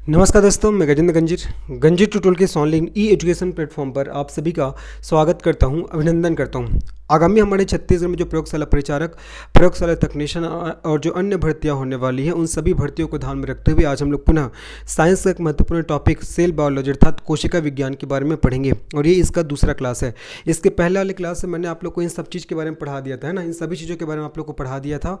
नमस्कार दोस्तों, मैं गजेंद्र गंजीर ट्यूटोरियल के ऑनलाइन ई एजुकेशन प्लेटफॉर्म पर आप सभी का स्वागत करता हूं, अभिनंदन करता हूं। आगामी हमारे छत्तीसगढ़ में जो प्रयोगशाला परिचारक, प्रयोगशाला तकनीशियन और जो अन्य भर्तियां होने वाली हैं, उन सभी भर्तियों को ध्यान में रखते हुए आज हम लोग पुनः साइंस का एक महत्वपूर्ण टॉपिक सेल बायोलॉजी अर्थात कोशिका विज्ञान के बारे में पढ़ेंगे और ये इसका दूसरा क्लास है। इसके पहले वाले क्लास में मैंने आप लोग को इन सब चीज़ के बारे में पढ़ा दिया था, है ना। इन सभी चीज़ों के बारे में आप लोग को पढ़ा दिया था।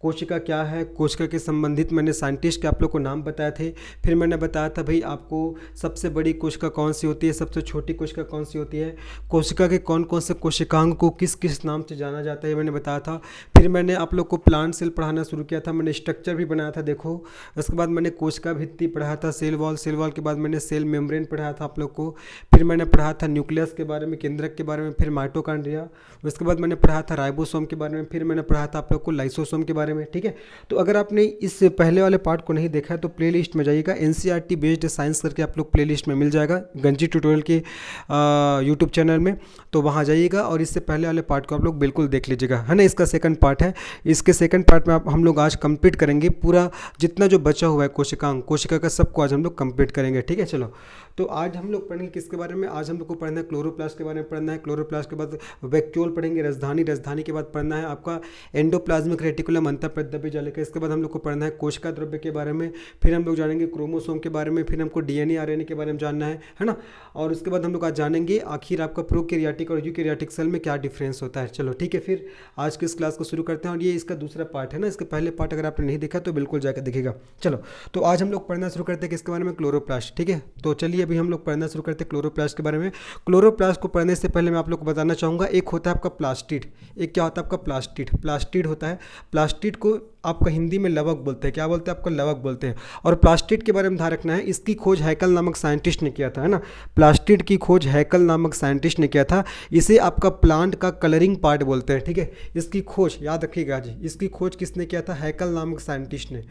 कोशिका क्या है, कोशिका के संबंधित मैंने साइंटिस्ट के आप लोग को नाम बताए थे। फिर मैंने बताया था भाई आपको सबसे बड़ी कोशिका कौन सी होती है, सबसे छोटी कोशिका कौन सी होती है, कोशिका के कौन कौन से कोशिकांग को किस किस नाम से जाना जाता है, मैंने बताया था। फिर मैंने आप लोग को प्लांट सेल पढ़ाना शुरू किया था, मैंने स्ट्रक्चर भी बनाया था देखो। उसके बाद मैंने कोशिका भित्ति पढ़ाया था, सेल वॉल के बाद मैंने सेल मेम्ब्रेन पढ़ाया था आप लोग को। फिर मैंने पढ़ाया था न्यूक्लियस के बारे में, केंद्रक के बारे में, फिर माइटोकॉन्ड्रिया। उसके बाद मैंने पढ़ाया था राइबोसोम के बारे में, फिर मैंने पढ़ाया था आप लोग को लाइसोसोम के बारे में, ठीक है। तो अगर आपने इस पहले वाले पार्ट को नहीं देखा है तो प्लेलिस्ट में जाइएगा, एनसीईआरटी बेस्ड साइंस करके आप लोग प्लेलिस्ट में मिल जाएगा गंजी ट्यूटोरियल के यूट्यूब चैनल में। तो वहाँ जाइएगा और इससे पहले वाले पार्ट को आप लोग बिल्कुल देख लीजिएगा, है ना। इसका सेकंड पार्ट है। इसके सेकंड पार्ट में हम लोग आज कंप्लीट करेंगे पूरा जितना जो बचा हुआ है कोशिका का सबको आज हम लोग कंप्लीट करेंगे, ठीक है। चलो, तो आज हम लोग पढ़ेंगे किसके बारे में। आज हम लोग को पढ़ना है क्लोरोप्लास्ट के बारे में पढ़ना है। क्लोरोप्लास्ट के बाद वैक्यूल पढ़ेंगे, राजधानी के बाद पढ़ना है आपका एंडोप्लाज्मिक रेटिकुलम अंतःप्रद्रव्य जालिका। इसके बाद हम लोग को पढ़ना है कोशिका द्रव्य के बारे में। फिर हम लोग जानेंगे क्रोमोसोम के बारे में। फिर हमको डीएनए आरएनए के बारे में जानना है ना। और उसके बाद हम लोग आज जानेंगे आखिर आपका प्रोकैरियोटिक और यूकैरियोटिक सेल में क्या डिफरेंस होता है। चलो ठीक है, फिर आज की इस क्लास को शुरू करते हैं। और ये इसका दूसरा पार्ट है ना। इसके पहले पार्ट अगर आपने नहीं देखा तो बिल्कुल जाकर देखिएगा। चलो, तो आज हम लोग पढ़ना शुरू करते हैं किसके बारे में, क्लोरोप्लास्ट, ठीक है। तो चलिए अभी हम लोग पढ़ना शुरू करते हैं क्लोरोप्लास्ट के बारे में। क्लोरोप्लास्ट को पढ़ने से पहले मैं आप लोग को बताना चाहूँगा, एक होता है आपका प्लास्टिड, एक क्या होता है आपका प्लास्टिड होता है। प्लास्टिड को आपका हिंदी में लवक बोलते हैं। क्या बोलते हैं आपका, लवक बोलते हैं। और प्लास्टिड के बारे में ध्यान रखना है, इसकी खोज हैकल नामक साइंटिस्ट ने किया था, है ना। प्लास्टिड की खोज हैकल नामक साइंटिस्ट ने किया था। इसे आपका प्लांट का कलरिंग पार्ट बोलते हैं, ठीक है। इसकी खोज याद रखिएगा जी, इसकी खोज किसने किया था, हैकल नामक साइंटिस्ट ने।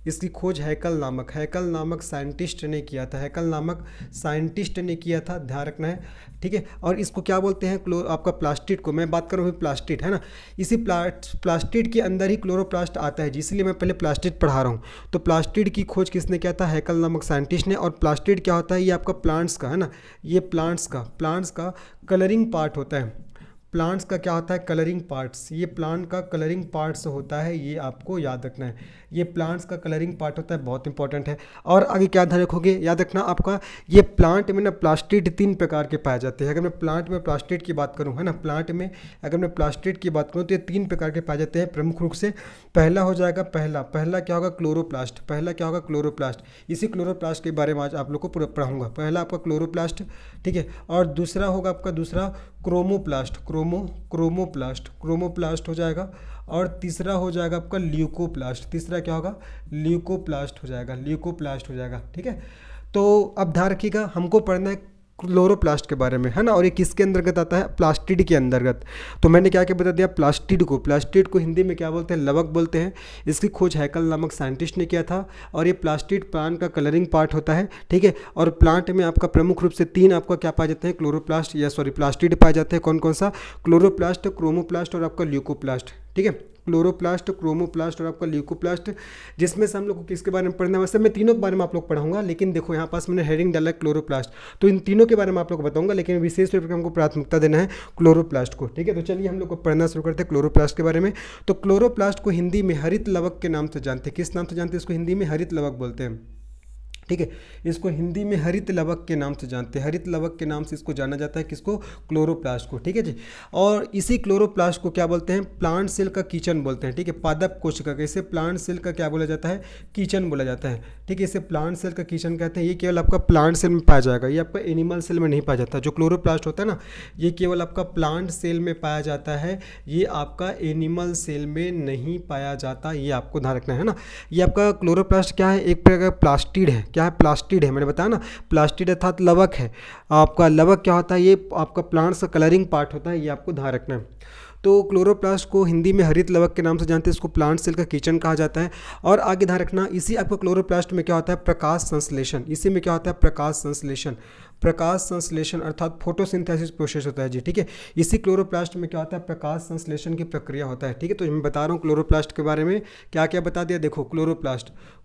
इसकी खोज हैकल नामक साइंटिस्ट ने किया था, हैकल नामक साइंटिस्ट ने किया था, ध्यान रखना है, ठीक है। और इसको क्या बोलते हैं, आपका प्लास्टिड को, मैं बात कर रहा हूँ प्लास्टिड, है ना। इसी प्लास्टिड के अंदर ही क्लोरोप्लास्ट आता है, इसलिए मैं पहले प्लास्टिड पढ़ा रहा हूँ। तो प्लास्टिड की खोज किसने किया था, हैकल नामक साइंटिस्ट ने। और प्लास्टिड क्या होता है, ये आपका प्लांट्स का, है ना, ये प्लांट्स का कलरिंग पार्ट होता है। प्लांट्स का क्या होता है, कलरिंग पार्ट्स, ये प्लांट का कलरिंग पार्ट्स होता है, ये आपको याद रखना है। ये प्लांट्स का कलरिंग पार्ट होता है, बहुत इंपॉर्टेंट है। और आगे क्या ध्यान रखोगे, याद रखना आपका, ये प्लांट में ना प्लास्टिड 3 प्रकार के पाए जाते हैं। अगर मैं प्लांट में प्लास्टिड की बात करूँ, है ना, प्लांट में अगर मैं प्लास्टिड की बात करूँ तो ये 3 प्रकार के पाए जाते हैं प्रमुख रूप से। पहला हो जाएगा, पहला क्या होगा, क्लोरोप्लास्ट। इसी क्लोरोप्लास्ट के बारे में आज आप लोग को पूरा पढ़ाऊंगा। पहला आपका क्लोरोप्लास्ट, ठीक है। और दूसरा होगा आपका क्रोमोप्लास्ट हो जाएगा। और तीसरा हो जाएगा आपका ल्यूकोप्लास्ट। तीसरा क्या होगा, ल्यूकोप्लास्ट हो जाएगा, ठीक है। तो अब ध्यान रखिएगा, हमको पढ़ना है क्लोरोप्लास्ट के बारे में, है ना। और ये किसके अंतर्गत आता है, प्लास्टिड के अंतर्गत। तो मैंने क्या क्या बता दिया, प्लास्टिड को हिंदी में क्या बोलते हैं, लवक बोलते हैं। इसकी खोज हैकल नामक साइंटिस्ट ने किया था। और ये प्लास्टिड प्लांट का कलरिंग पार्ट होता है, ठीक है। और प्लांट में आपका प्रमुख रूप से 3 आपका क्या पाए जाते हैं, प्लास्टिड पाए जाते हैं। कौन कौन सा, क्लोरोप्लास्ट, क्रोमोप्लास्ट और आपका ल्यूकोप्लास्ट, ठीक है। क्लोरोप्लास्ट, क्रोमोप्लास्ट और आपका ल्यूकोप्लास्ट, जिसमें से हम लोग को किसके बारे में पढ़ना है, वैसे मैं तीनों के बारे में आप लोग पढ़ाऊंगा। लेकिन देखो यहाँ पास मैंने हेडिंग डाला है क्लोरोप्लास्ट, तो इन तीनों के बारे में आप लोग को बताऊंगा, लेकिन विशेष रूप से हमको प्राथमिकता देना है क्लोरोप्लास्ट को, ठीक है। तो चलिए हम लोग को पढ़ना शुरू करते हैं क्लोरोप्लास्ट के बारे में। तो क्लोरोप्लास्ट को हिंदी में हरित लवक के नाम से जानते हैं। किस नाम से जानते हैं इसको, हिंदी में हरित लवक बोलते हैं, ठीक है। इसको हिंदी में हरित लवक के नाम से जानते हैं। हरित लवक के नाम से इसको जाना जाता है, किसको, क्लोरोप्लास्ट को, ठीक है जी। और इसी क्लोरोप्लास्ट को क्या बोलते हैं, प्लांट सेल का किचन बोलते हैं, ठीक है। पादप कोशिका का, इसे प्लांट सेल का क्या बोला जाता है, किचन बोला जाता है, ठीक है। इसे प्लांट सेल का किचन कहते हैं। ये केवल आपका प्लांट सेल में पाया जाएगा, ये आपका एनिमल सेल में नहीं पाया जाता। जो क्लोरोप्लास्ट होता है ना, ये केवल आपका प्लांट सेल में पाया जाता है, ये आपका एनिमल सेल में नहीं पाया जाता, ये आपको ध्यान रखना है ना। ये आपका क्लोरोप्लास्ट क्या है, एक प्रकार का प्लास्टिड है। क्या है, प्लास्टिड है, मैंने बताया ना, प्लास्टिड अर्थात लवक है। आपका लवक क्या होता है, ये आपका प्लांट्स का कलरिंग पार्ट होता है, ये आपको ध्यान रखना है। तो क्लोरोप्लास्ट को हिंदी में हरित लवक के नाम से जानते हैं, इसको प्लांट सेल का किचन कहा जाता है। और आगे ध्यान रखना, इसी आपको क्लोरोप्लास्ट में क्या होता है, प्रकाश संश्लेषण। इसी में क्या होता है, प्रकाश संश्लेषण। प्रकाश संश्लेषण अर्थात फोटोसिंथेसिस प्रोसेस होता है जी, ठीक है। इसी क्लोरोप्लास्ट में क्या होता है, प्रकाश संश्लेषण की प्रक्रिया होता है, ठीक है। तो मैं बता रहा हूँ क्लोरोप्लास्ट के बारे में क्या क्या बता दिया। देखो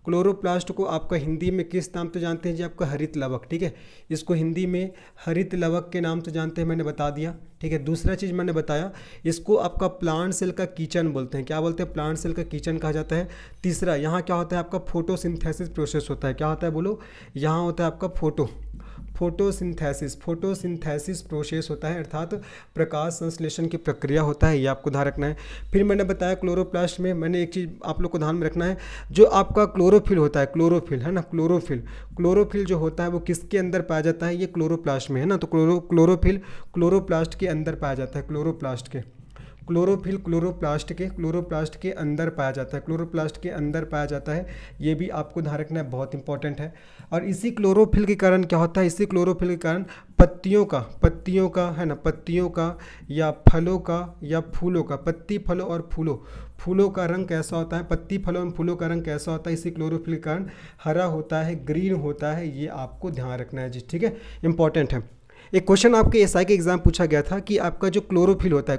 क्लोरोप्लास्ट को आपका हिंदी में किस नाम से जानते हैं जी, आपका हरित लवक, ठीक है। इसको हिंदी में हरित लवक के नाम से जानते हैं, मैंने बता दिया, ठीक है। दूसरा चीज़ मैंने बताया, इसको आपका प्लांट सेल का किचन बोलते हैं। क्या बोलते हैं, प्लांट सेल का किचन कहा जाता है। तीसरा, यहाँ क्या होता है, आपका फोटोसिंथेसिस प्रोसेस होता है। क्या होता है बोलो, यहाँ होता है आपका फोटोसिंथेसिस प्रोसेस होता है, अर्थात प्रकाश संश्लेषण की प्रक्रिया होता है, ये आपको ध्यान रखना है। फिर मैंने बताया क्लोरोप्लास्ट में मैंने एक चीज़ आप लोग को ध्यान में रखना है, जो आपका क्लोरोफिल होता है, क्लोरोफिल है ना, क्लोरोफिल जो होता है वो किसके अंदर पाया जाता है, ये क्लोरोप्लास्ट में है ना। तो क्लोरोफिल क्लोरोप्लास्ट के अंदर पाया जाता है, क्लोरोफिल क्लोरोप्लास्ट के अंदर पाया जाता है, क्लोरोप्लास्ट के अंदर पाया जाता है। ये भी आपको ध्यान रखना है, बहुत इंपॉर्टेंट है। और इसी क्लोरोफिल के कारण क्या होता है, इसी क्लोरोफिल के कारण पत्तियों का है ना, पत्तियों का या फलों का या फूलों का, पत्ती फलों और फूलों का रंग कैसा होता है, पत्ती फलों और फूलों का रंग कैसा होता है, इसी क्लोरोफिल के कारण हरा होता है, ग्रीन होता है। ये आपको ध्यान रखना है जी, ठीक है, इंपॉर्टेंट है। एक क्वेश्चन आपके एसआई के एग्जाम पूछा गया था कि आपका जो क्लोरोफिल होता है,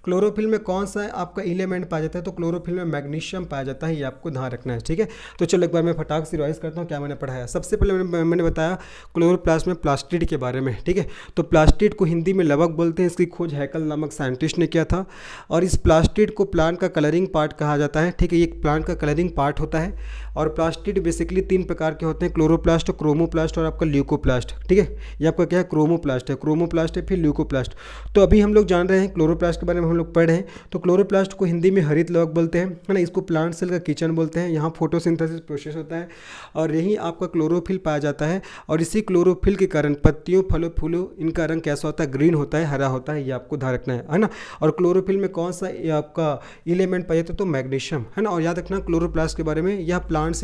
क्लोरोफिल में कौन सा आपका एलिमेंट पाया जाता है, तो क्लोरोफिल में मैग्नीशियम पाया जाता है, ये आपको ध्यान रखना है, ठीक है। तो चलो एक बार मैं फटाक से रिवाइज करता हूँ क्या मैंने पढ़ाया। सबसे पहले मैंने बताया क्लोरोप्लास्ट में प्लास्टिड के बारे में, ठीक है। तो प्लास्टिड को हिंदी में लवक बोलते हैं, इसकी खोज हैकल नामक साइंटिस्ट ने किया था। और इस प्लास्टिड को प्लांट का कलरिंग पार्ट कहा जाता है, ठीक है। ये प्लांट का कलरिंग पार्ट होता है। और प्लास्टिड बेसिकली 3 प्रकार के होते हैं, क्लोरोप्लास्ट, क्रोमोप्लास्ट और आपका ल्यूकोप्लास्ट, ठीक है। ये आपका क्या है, क्रोमोप्लास्ट है, फिर ल्यूकोप्लास्ट। तो अभी हम लोग जान रहे हैं क्लोरोप्लास्ट के बारे में, हम लोग पढ़ रहे हैं। तो क्लोरोप्लास्ट को हिंदी में हरित लवक बोलते हैं, है ना। इसको प्लांट सेल का किचन बोलते हैं, यहाँ फोटोसिंथेसिस प्रोसेस होता है और यही आपका क्लोरोफिल पाया जाता है। और इसी क्लोरोफिल के कारण पत्तियों, फलों इनका रंग कैसा होता है, ग्रीन होता है, हरा होता है, ये आपको ध्यान रखना है ना। और क्लोरोफिल में कौन सा आपका एलिमेंट पाया जाता है, तो मैग्नीशियम, है ना। और याद रखना क्लोरोप्लास्ट के बारे में, यह प्लांट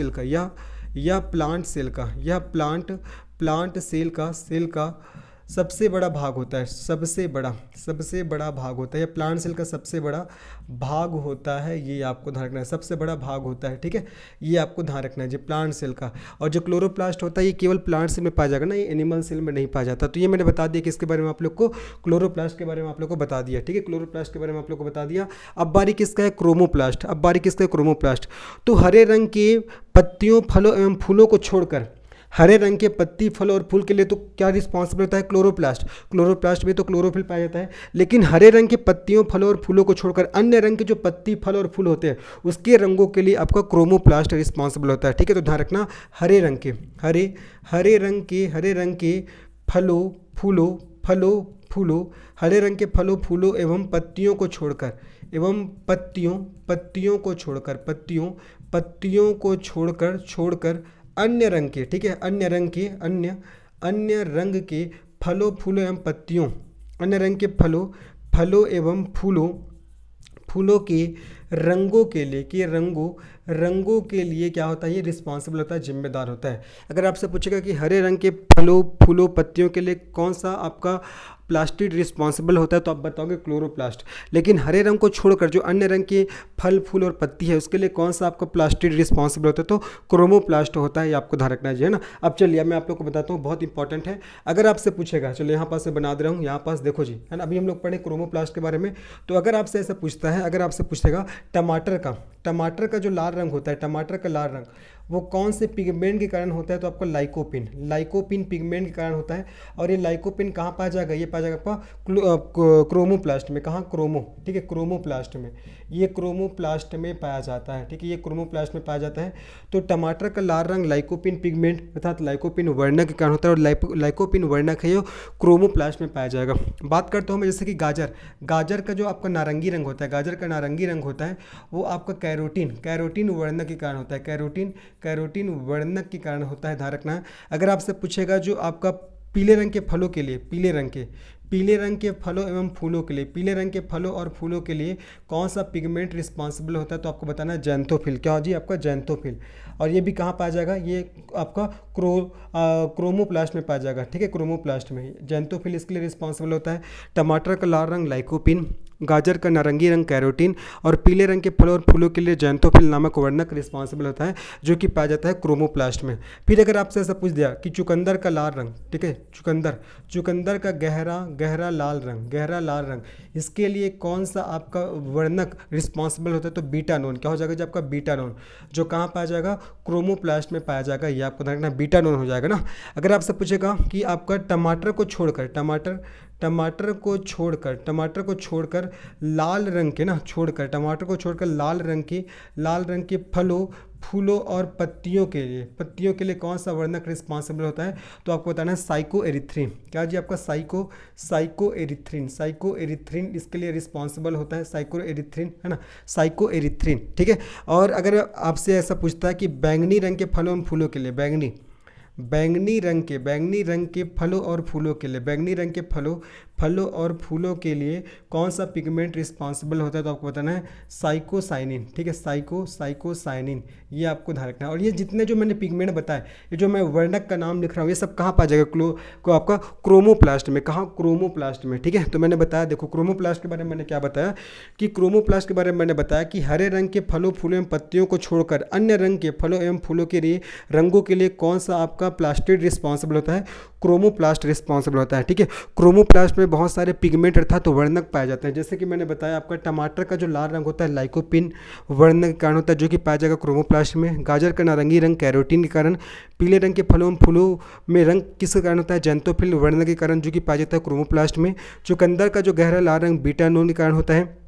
सेल का सबसे बड़ा भाग होता है, सबसे बड़ा भाग होता है, या प्लांट सेल का सबसे बड़ा भाग होता है, ये आपको ध्यान रखना है, सबसे बड़ा भाग होता है, ठीक है। ये आपको ध्यान रखना है जी, प्लांट सेल का। और जो क्लोरोप्लास्ट होता है ये केवल प्लांट सेल में पाया जाएगा ना, ये एनिमल सेल में नहीं पाया जाता। तो ये मैंने बता दिया कि इसके बारे में आप लोग को, क्लोरोप्लास्ट के बारे में आप लोग को बता दिया, ठीक है। क्लोरोप्लास्ट के बारे में आप लोग को बता दिया। अब बारी किसका है, क्रोमोप्लास्ट। तो हरे रंग के पत्तियों, फलों एवं फूलों को छोड़कर, हरे रंग के पत्ती, फल और फूल के लिए तो क्या रिस्पॉन्सिबल होता है, क्लोरोप्लास्ट में तो क्लोरोफिल पाया जाता है। लेकिन हरे रंग के पत्तियों, फलों और फूलों को छोड़कर अन्य रंग के जो पत्ती, फल और फूल होते हैं उसके रंगों के लिए आपका क्रोमोप्लास्ट रिस्पॉन्सिबल होता है, ठीक है। तो ध्यान रखना, हरे रंग के हरे रंग के फलों, हरे रंग के फलों, फूलों एवं पत्तियों को छोड़कर अन्य रंग के, ठीक है, अन्य रंग के फलों, फूलों एवं पत्तियों, अन्य रंग के फलों एवं फूलों के रंगों के लिए क्या होता है, ये रिस्पॉन्सिबल होता है, जिम्मेदार होता है। अगर आपसे पूछेगा कि हरे रंग के फलों, फूलों, पत्तियों के लिए कौन सा आपका प्लास्टिड रिस्पॉन्सिबल होता है, तो आप बताओगे क्लोरोप्लास्ट। लेकिन हरे रंग को छोड़कर जो अन्य रंग के फल, फूल और पत्ती है उसके लिए कौन सा आपका प्लास्टिड रिस्पॉन्सिबल होता है, तो क्रोमोप्लास्ट होता है, ये आपको ध्यान रखना है ना। अब चलिए मैं आप लोग को बताता हूँ, बहुत इंपॉर्टेंट है। अगर आपसे पूछेगा, चलो यहाँ पास से बना दे रहा हूँ, यहाँ पास देखो जी, है ना। अभी हम लोग पढ़े क्रोमोप्लास्ट के बारे में। तो अगर आपसे ऐसा पूछता है, अगर आपसे पूछेगा टमाटर का जो लाल रंग होता है, टमाटर का लाल रंग वो कौन से पिगमेंट के कारण होता है, तो आपका लाइकोपिन पिगमेंट के कारण होता है। और ये लाइकोपिन कहाँ पाया जाएगा, ये पाया जाएगा आपका क्रोमोप्लास्ट में, कहाँ, ठीक है, क्रोमोप्लास्ट में, ये क्रोमोप्लास्ट में पाया जाता है, ठीक है, ये क्रोमोप्लास्ट में पाया जाता है। तो टमाटर का लाल रंग लाइकोपिन पिगमेंट अर्थात लाइकोपिन वर्णक के कारण होता है, और लाइकोपिन वर्णक है ये क्रोमोप्लास्ट में पाया जाएगा। बात करता हूँ मैं जैसे कि गाजर का जो आपका नारंगी रंग होता है, गाजर का नारंगी रंग होता है, वो आपका कैरोटीन वर्णक के कारण होता है, कैरोटीन वर्णक के कारण होता है, ध्यान रखना है। अगर आपसे पूछेगा जो आपका पीले रंग के फलों के लिए, पीले रंग के फलों एवं फूलों के लिए, पीले रंग के फलों और फूलों के लिए कौन सा पिगमेंट रिस्पॉन्सिबल होता है, तो आपको बताना है जैंथोफिल। क्या हो जी, आपका जैंथोफिल। और ये भी कहाँ पाया जाएगा, ये आपका क्रोमोप्लास्ट में पाया जाएगा, ठीक है, क्रोमोप्लास्ट में जैंथोफिल इसके लिए रिस्पॉन्सिबल होता है। टमाटर का लाल रंग लाइकोपिन, गाजर का नारंगी रंग कैरोटीन और पीले रंग के फलों और फूलों के लिए जैंथोफिल नामक वर्णक रिस्पॉन्सिबल होता है, जो कि पाया जाता है क्रोमोप्लास्ट में। फिर अगर आपसे ऐसा पूछ दिया कि चुकंदर का लाल रंग, ठीक है, चुकंदर का गहरा गहरा लाल रंग, इसके लिए कौन सा आपका वर्णक रिस्पॉन्सिबल होता है, तो बीटानोन। क्या हो जाएगा जी आपका बीटानोन, जो कहाँ पाया जाएगा, क्रोमोप्लास्ट में पाया जाएगा। ये आपको ध्यान रखना, बीटानोन हो जाएगा ना। अगर आपसे पूछेगा कि आपका टमाटर को छोड़कर लाल रंग के ना, टमाटर को छोड़कर लाल रंग के फूलों और पत्तियों के लिए कौन सा वर्णक रिस्पॉन्सिबल होता है, तो आपको बताना है साइकोएरिथ्रिन। क्या जी आपका साइकोएरिथ्रिन इसके लिए रिस्पॉन्सिबल होता है, साइकोएरिथ्रिन, है ना, साइकोएरिथ्रिन, ठीक है। और अगर आपसे ऐसा पूछता है कि बैंगनी रंग के फलों और फूलों के लिए, बैंगनी रंग के फलों और फूलों के लिए कौन सा पिगमेंट रिस्पॉन्सिबल होता है, तो आपको बताना है साइकोसाइनिन, ठीक है, साइकोसाइनिन, ये आपको ध्यान रखना है। और ये जितने जो मैंने पिगमेंट बताए, ये जो मैं वर्णक का नाम लिख रहा हूँ, ये सब कहाँ पाया जाएगा, को आपका क्रोमोप्लास्ट में। कहाँ, क्रोमोप्लास्ट में, ठीक है। तो मैंने बताया, देखो क्रोमोप्लास्ट के बारे में मैंने क्या बताया कि क्रोमोप्लास्ट के बारे में मैंने बताया कि हरे रंग के फलों, फूलों एवं पत्तियों को छोड़कर अन्य रंग के फलों एवं फूलों के लिए रंगों के लिए कौन सा आपका प्लास्टिड रिस्पॉन्सिबल होता है, क्रोमोप्लास्ट रिस्पॉन्सिबल होता है, ठीक है। क्रोमोप्लास्ट में बहुत सारे पिगमेंट अर्थात वर्णक पाए जाते हैं। जैसे कि मैंने बताया, आपका टमाटर का जो लाल रंग होता है लाइकोपिन वर्णक के कारण होता है, जो कि पाया जाएगा क्रोमोप्लास्ट में। गाजर का नारंगी रंग कैरोटीन के कारण। पीले रंग के फलों में रंग किसके कारण होता है, जैंथोफिल वर्णक के कारण, जो कि पाया जाता है क्रोमोप्लास्ट में। चुकंदर का जो गहरा लाल रंग बीटानोन के कारण होता है।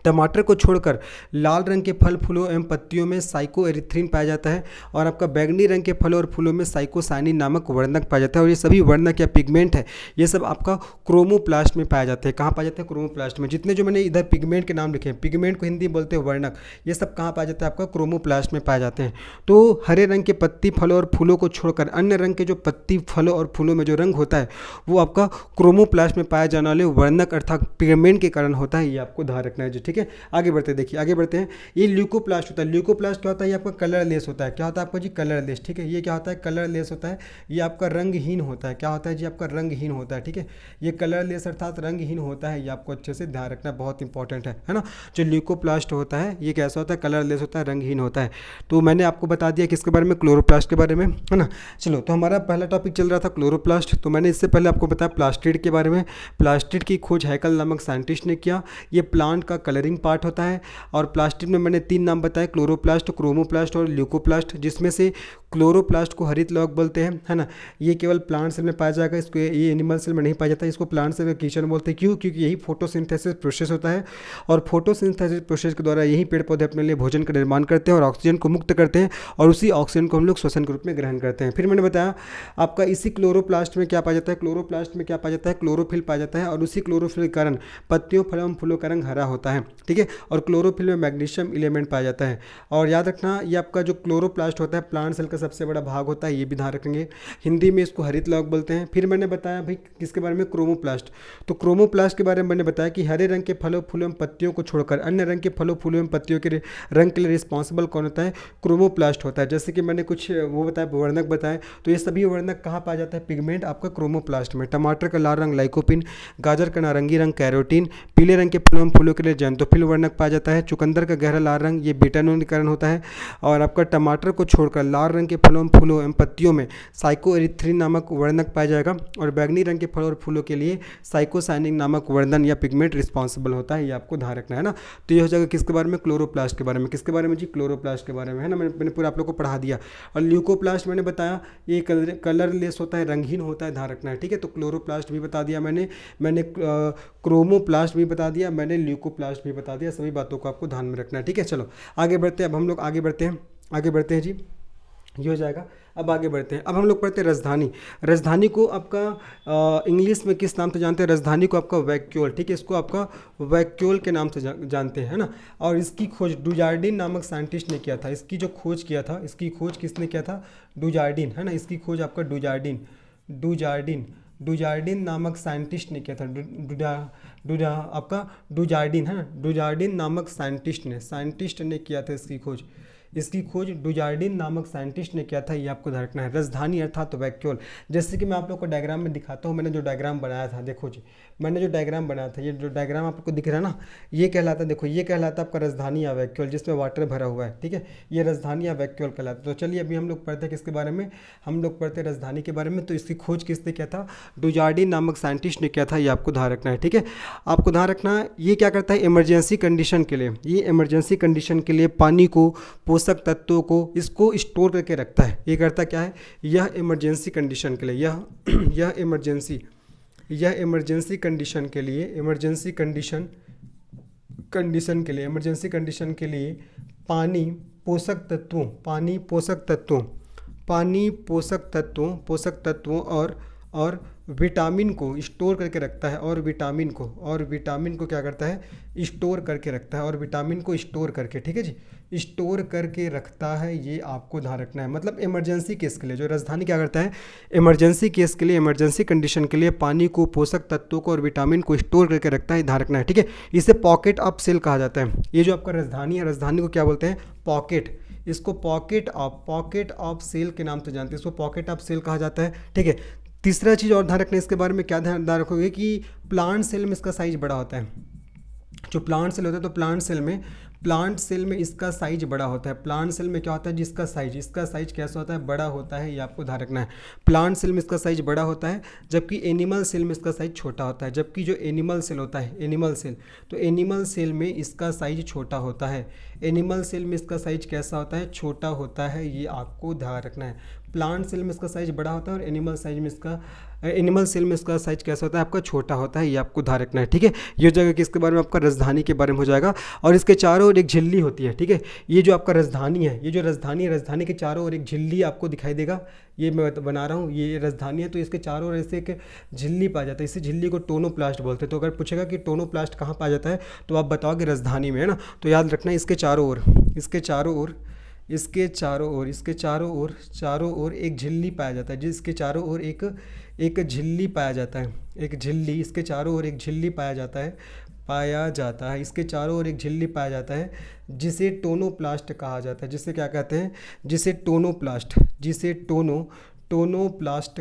टमाटर को छोड़कर लाल रंग के फल, फूलों एवं पत्तियों में साइकोएरिथ्रिन पाया जाता है। और आपका बैंगनी रंग के फलों और फूलों में साइकोसाइनिन नामक वर्णक पाया जाता है। और ये सभी वर्णक या पिगमेंट है, ये सब आपका क्रोमोप्लास्ट में पाया जाते हैं। कहाँ पाया जाता है, क्रोमोप्लास्ट में। जितने जो मैंने इधर पिगमेंट के नाम लिखे हैं, पिगमेंट को हिंदी में बोलते हैं वर्णक, ये सब कहाँ पाया जाता है, आपका क्रोमोप्लास्ट में पाए जाते हैं। तो हरे रंग के पत्ती, फलों और फूलों को छोड़कर अन्य रंग के जो पत्ती, फलों और फूलों में जो रंग होता है, वो आपका क्रोमोप्लास्ट में पाया जाने वाले वर्णक अर्थात पिगमेंट के कारण होता है। ये आपको ध्यान रखना है जी, ठीक है। आगे बढ़ते हैं, देखिए आगे बढ़ते हैं। ये ल्यूकोप्लास्ट होता है। ल्यूकोप्लास्ट क्या होता है, ये आपका कलरलेस होता है। क्या होता है आपका जी, कलरलेस, ठीक है। ये क्या होता है, कलरलेस होता है। ये आपका रंगहीन होता है। क्या होता है जी, आपका रंगहीन होता है, ठीक है। ये कलरलेस अर्थात रंगहीन होता है। ये आपको अच्छे से ध्यान रखना बहुत इंपॉर्टेंट है ना। जो ल्यूकोप्लास्ट होता है, ये कैसा होता है, कलरलेस होता है, रंगहीन होता है। तो मैंने आपको बता दिया किसके बारे में, क्लोरोप्लास्ट के बारे में, है ना। चलो, तो हमारा पहला टॉपिक चल रहा था क्लोरोप्लास्ट। तो मैंने इससे पहले आपको बताया प्लास्टिड के बारे में। प्लास्टिड की खोज हैकल नामक साइंटिस्ट ने किया। ये प्लांट का कलरिंग पार्ट होता है। और प्लास्टिड में मैंने 3 नाम बताए, क्लोरोप्लास्ट, क्रोमोप्लास्ट और ल्यूकोप्लास्ट, जिसमें से क्लोरोप्लास्ट को हरित लौक बोलते हैं, है ना। ये केवल प्लांट सेल में पाया जाएगा, इसको ये एनिमल सेल में नहीं पाया जाता है। इसको प्लांट सेल का किचन बोलते हैं। क्यों, क्योंकि यही फोटोसिंथेसिस प्रोसेस होता है। और फोटोसिंथेसिस प्रोसेस के द्वारा यही पेड़ पौधे अपने लिए भोजन का निर्माण करते हैं और ऑक्सीजन को मुक्त करते हैं, और उसी ऑक्सीजन को हम लोग श्वसन के रूप में ग्रहण करते हैं। फिर मैंने बताया आपका इसी क्लोरोप्लास्ट में क्या पाया जाता है, क्लोरोप्लास्ट में क्या पाया जाता है, क्लोरोफिल पाया जाता है। और उसी क्लोरोफिल के कारण पत्तियों, फलों एवं फूलों का रंग हरा होता है, ठीक है। और क्लोरोफिल में मैग्नीशियम एलिमेंट पाया जाता है। और याद रखना, ये आपका जो क्लोरोप्लास्ट होता है प्लांट सेल का सबसे बड़ा भाग होता है, ये भी ध्यान रखेंगे। हिंदी में इसको हरित लौक बोलते हैं। फिर मैंने बताया भाई किसके बारे में, क्रोमोप्लास्ट। तो क्रोमोप्लास्ट के बारे में मैंने बताया कि हरे रंग के फलों, फूलों एवं पत्तियों को छोड़कर अन्य रंग के फलों, फूलों एवं पत्तियों के रंग के लिए रिस्पॉन्सिबल कौन होता है, क्रोमोप्लास्ट होता है। जैसे कि मैंने कुछ वो बताया, वर्णक बताए। तो ये सभी वर्णक कहाँ पाया जाता है, पिगमेंट आपका क्रोमोप्लास्ट में। टमाटर का लाल रंग लाइकोपिन, गाजर का नारंगी रंग कैरोटीन, पीले रंग के फलों एवं फूलों के लिए जैंथोफिल वर्णक पाया जाता है। चुकंदर का गहरा लाल रंग, ये बीटानोन के कारण होता है। और आपका टमाटर को छोड़कर लाल रंग के फलों, फूलों एवं पत्तियों में साइकोएरिथ्रिन नामक वर्णक पाया जाएगा। और बैगनी रंग के फलों और फूलों के लिए साइकोसाइनिन नामक वर्णन या पिगमेंट रिस्पॉन्सिबल होता है। ये आपको ध्यान रखना है ना। तो ये हो जाएगा किसके बारे में, क्लोरोप्लास्ट के बारे में। किसके बारे में जी, क्लोरोप्लास्ट के बारे में, है ना। मैंने पूरा आप लोग को पढ़ा दिया। और ल्यूकोप्लास्ट मैंने बताया ये कलरलेस होता है, रंगहीन होता है, ध्यान रखना है, ठीक है। तो क्लोरोप्लास्ट भी बता दिया मैंने क्रोमोप्लास्ट भी बता दिया, मैंने ल्यूकोप्लास्ट भी बता दिया। सभी बातों को आपको ध्यान में रखना है, ठीक है। चलो आगे बढ़ते हैं। अब हम लोग आगे बढ़ते हैं जी, ये हो जाएगा। अब आगे बढ़ते हैं। अब हम लोग पढ़ते हैं राजधानी। राजधानी को आपका इंग्लिश में किस नाम से जानते हैं, राजधानी को आपका वैक्यूल, ठीक है। इसको आपका वैक्यूल के नाम से जानते हैं, है ना। और इसकी खोज डुजार्डिन नामक साइंटिस्ट ने किया था। इसकी जो खोज किया था, इसकी खोज किसने किया था, डुजार्डिन, है ना। इसकी खोज आपका डुजार्डिन नामक साइंटिस्ट ने किया था। आपका डुजार्डिन, है ना। डुजार्डिन नामक साइंटिस्ट ने किया था इसकी खोज। इसकी खोज डुजार्डिन नामक साइंटिस्ट ने किया था, ये आपको ध्यान रखना है। राजधानी अर्थात वैक्यूल, जैसे कि मैं आप लोग को डायग्राम में दिखाता हूँ। मैंने जो डायग्राम बनाया था, देखो जी, मैंने जो डायग्राम बनाया था, ये जो डायग्राम आपको दिख रहा है ना, ये कहलाता है, देखो ये कहलाता है आपका राजधानी या वैक्यूल, जिसमें वाटर भरा हुआ है, ठीक है, ये राजधानी या वैक्यूल कहलाता है। तो चलिए अभी हम लोग पढ़ते हैं किसके बारे में, हम लोग पढ़ते हैं राजधानी के बारे में। तो इसकी खोज किसने किया था, डुजार्डिन नामक साइंटिस्ट ने किया था, ये आपको ध्यान रखना है, ठीक है। आपको ध्यान रखना है, ये क्या करता है, इमरजेंसी कंडीशन के लिए, ये इमरजेंसी कंडीशन के लिए पानी को, पोषक तत्वों को, इसको स्टोर करके रखता है। ये करता क्या है, यह इमरजेंसी कंडीशन के लिए, यह इमरजेंसी कंडीशन के लिए, इमरजेंसी कंडीशन के लिए पानी, पोषक तत्वों और विटामिन को स्टोर करके रखता है, और विटामिन को क्या करता है, स्टोर करके रखता है, और विटामिन को स्टोर करके, ठीक है जी, स्टोर करके रखता है। ये आपको ध्यान रखना है। मतलब इमरजेंसी केस के लिए जो राजधानी क्या करता है, इमरजेंसी केस के लिए, इमरजेंसी कंडीशन के लिए पानी को, पोषक तत्वों को और विटामिन को स्टोर करके रखता है, ध्यान रखना है, ठीक है। इसे पॉकेट ऑफ सेल कहा जाता है। ये जो आपका राजधानी है, राजधानी को क्या बोलते हैं, पॉकेट, इसको पॉकेट ऑफ सेल के नाम से जानते हैं, इसको पॉकेट ऑफ सेल कहा जाता है, ठीक है। तीसरा चीज़ और ध्यान रखना है इसके बारे में, क्या ध्यान रखोगे कि प्लांट सेल में इसका साइज बड़ा होता है। जो प्लांट सेल होता है, तो प्लांट सेल में इसका साइज बड़ा होता है। प्लांट सेल में क्या होता है, जिसका साइज कैसा होता है, बड़ा होता है, ये आपको ध्यान रखना है। प्लांट सेल में इसका साइज बड़ा होता है, जबकि एनिमल सेल में इसका साइज छोटा होता है। जबकि जो एनिमल सेल होता है, तो एनिमल सेल में इसका साइज छोटा होता है। एनिमल सेल में इसका साइज कैसा होता है, छोटा होता है, ये आपको ध्यान रखना है। प्लांट सेल में इसका साइज बड़ा होता है और एनिमल सेल में इसका साइज कैसा होता है, आपका छोटा होता है, ये आपको ध्यान रखना है, ठीक है। ये जगह किसके बारे में, आपका राजधानी के बारे में हो जाएगा। और इसके चारों ओर एक झिल्ली होती है, ठीक है। ये जो आपका राजधानी है, ये जो राजधानी है, राजधानी के चारों ओर एक झिल्ली आपको दिखाई देगा। ये मैं बना रहा हूँ, ये राजधानी है, तो इसके चारों ओर ऐसे एक झिल्ली पाया जाता है। इसी झिल्ली को टोनोप्लास्ट बोलते हैं। तो अगर पूछेगा कि टोनोप्लास्ट कहाँ पाया जाता है, तो आप बताओगे राजधानी में, है ना। तो याद रखना है, इसके चारों ओर एक झिल्ली पाया जाता है, जिसके चारों ओर एक झिल्ली पाया जाता है, इसके चारों ओर एक झिल्ली पाया जाता है, इसके चारों ओर एक झिल्ली पाया जाता है, जिसे टोनोप्लास्ट कहा जाता है। जिसे क्या कहते हैं, जिसे टोनोप्लास्ट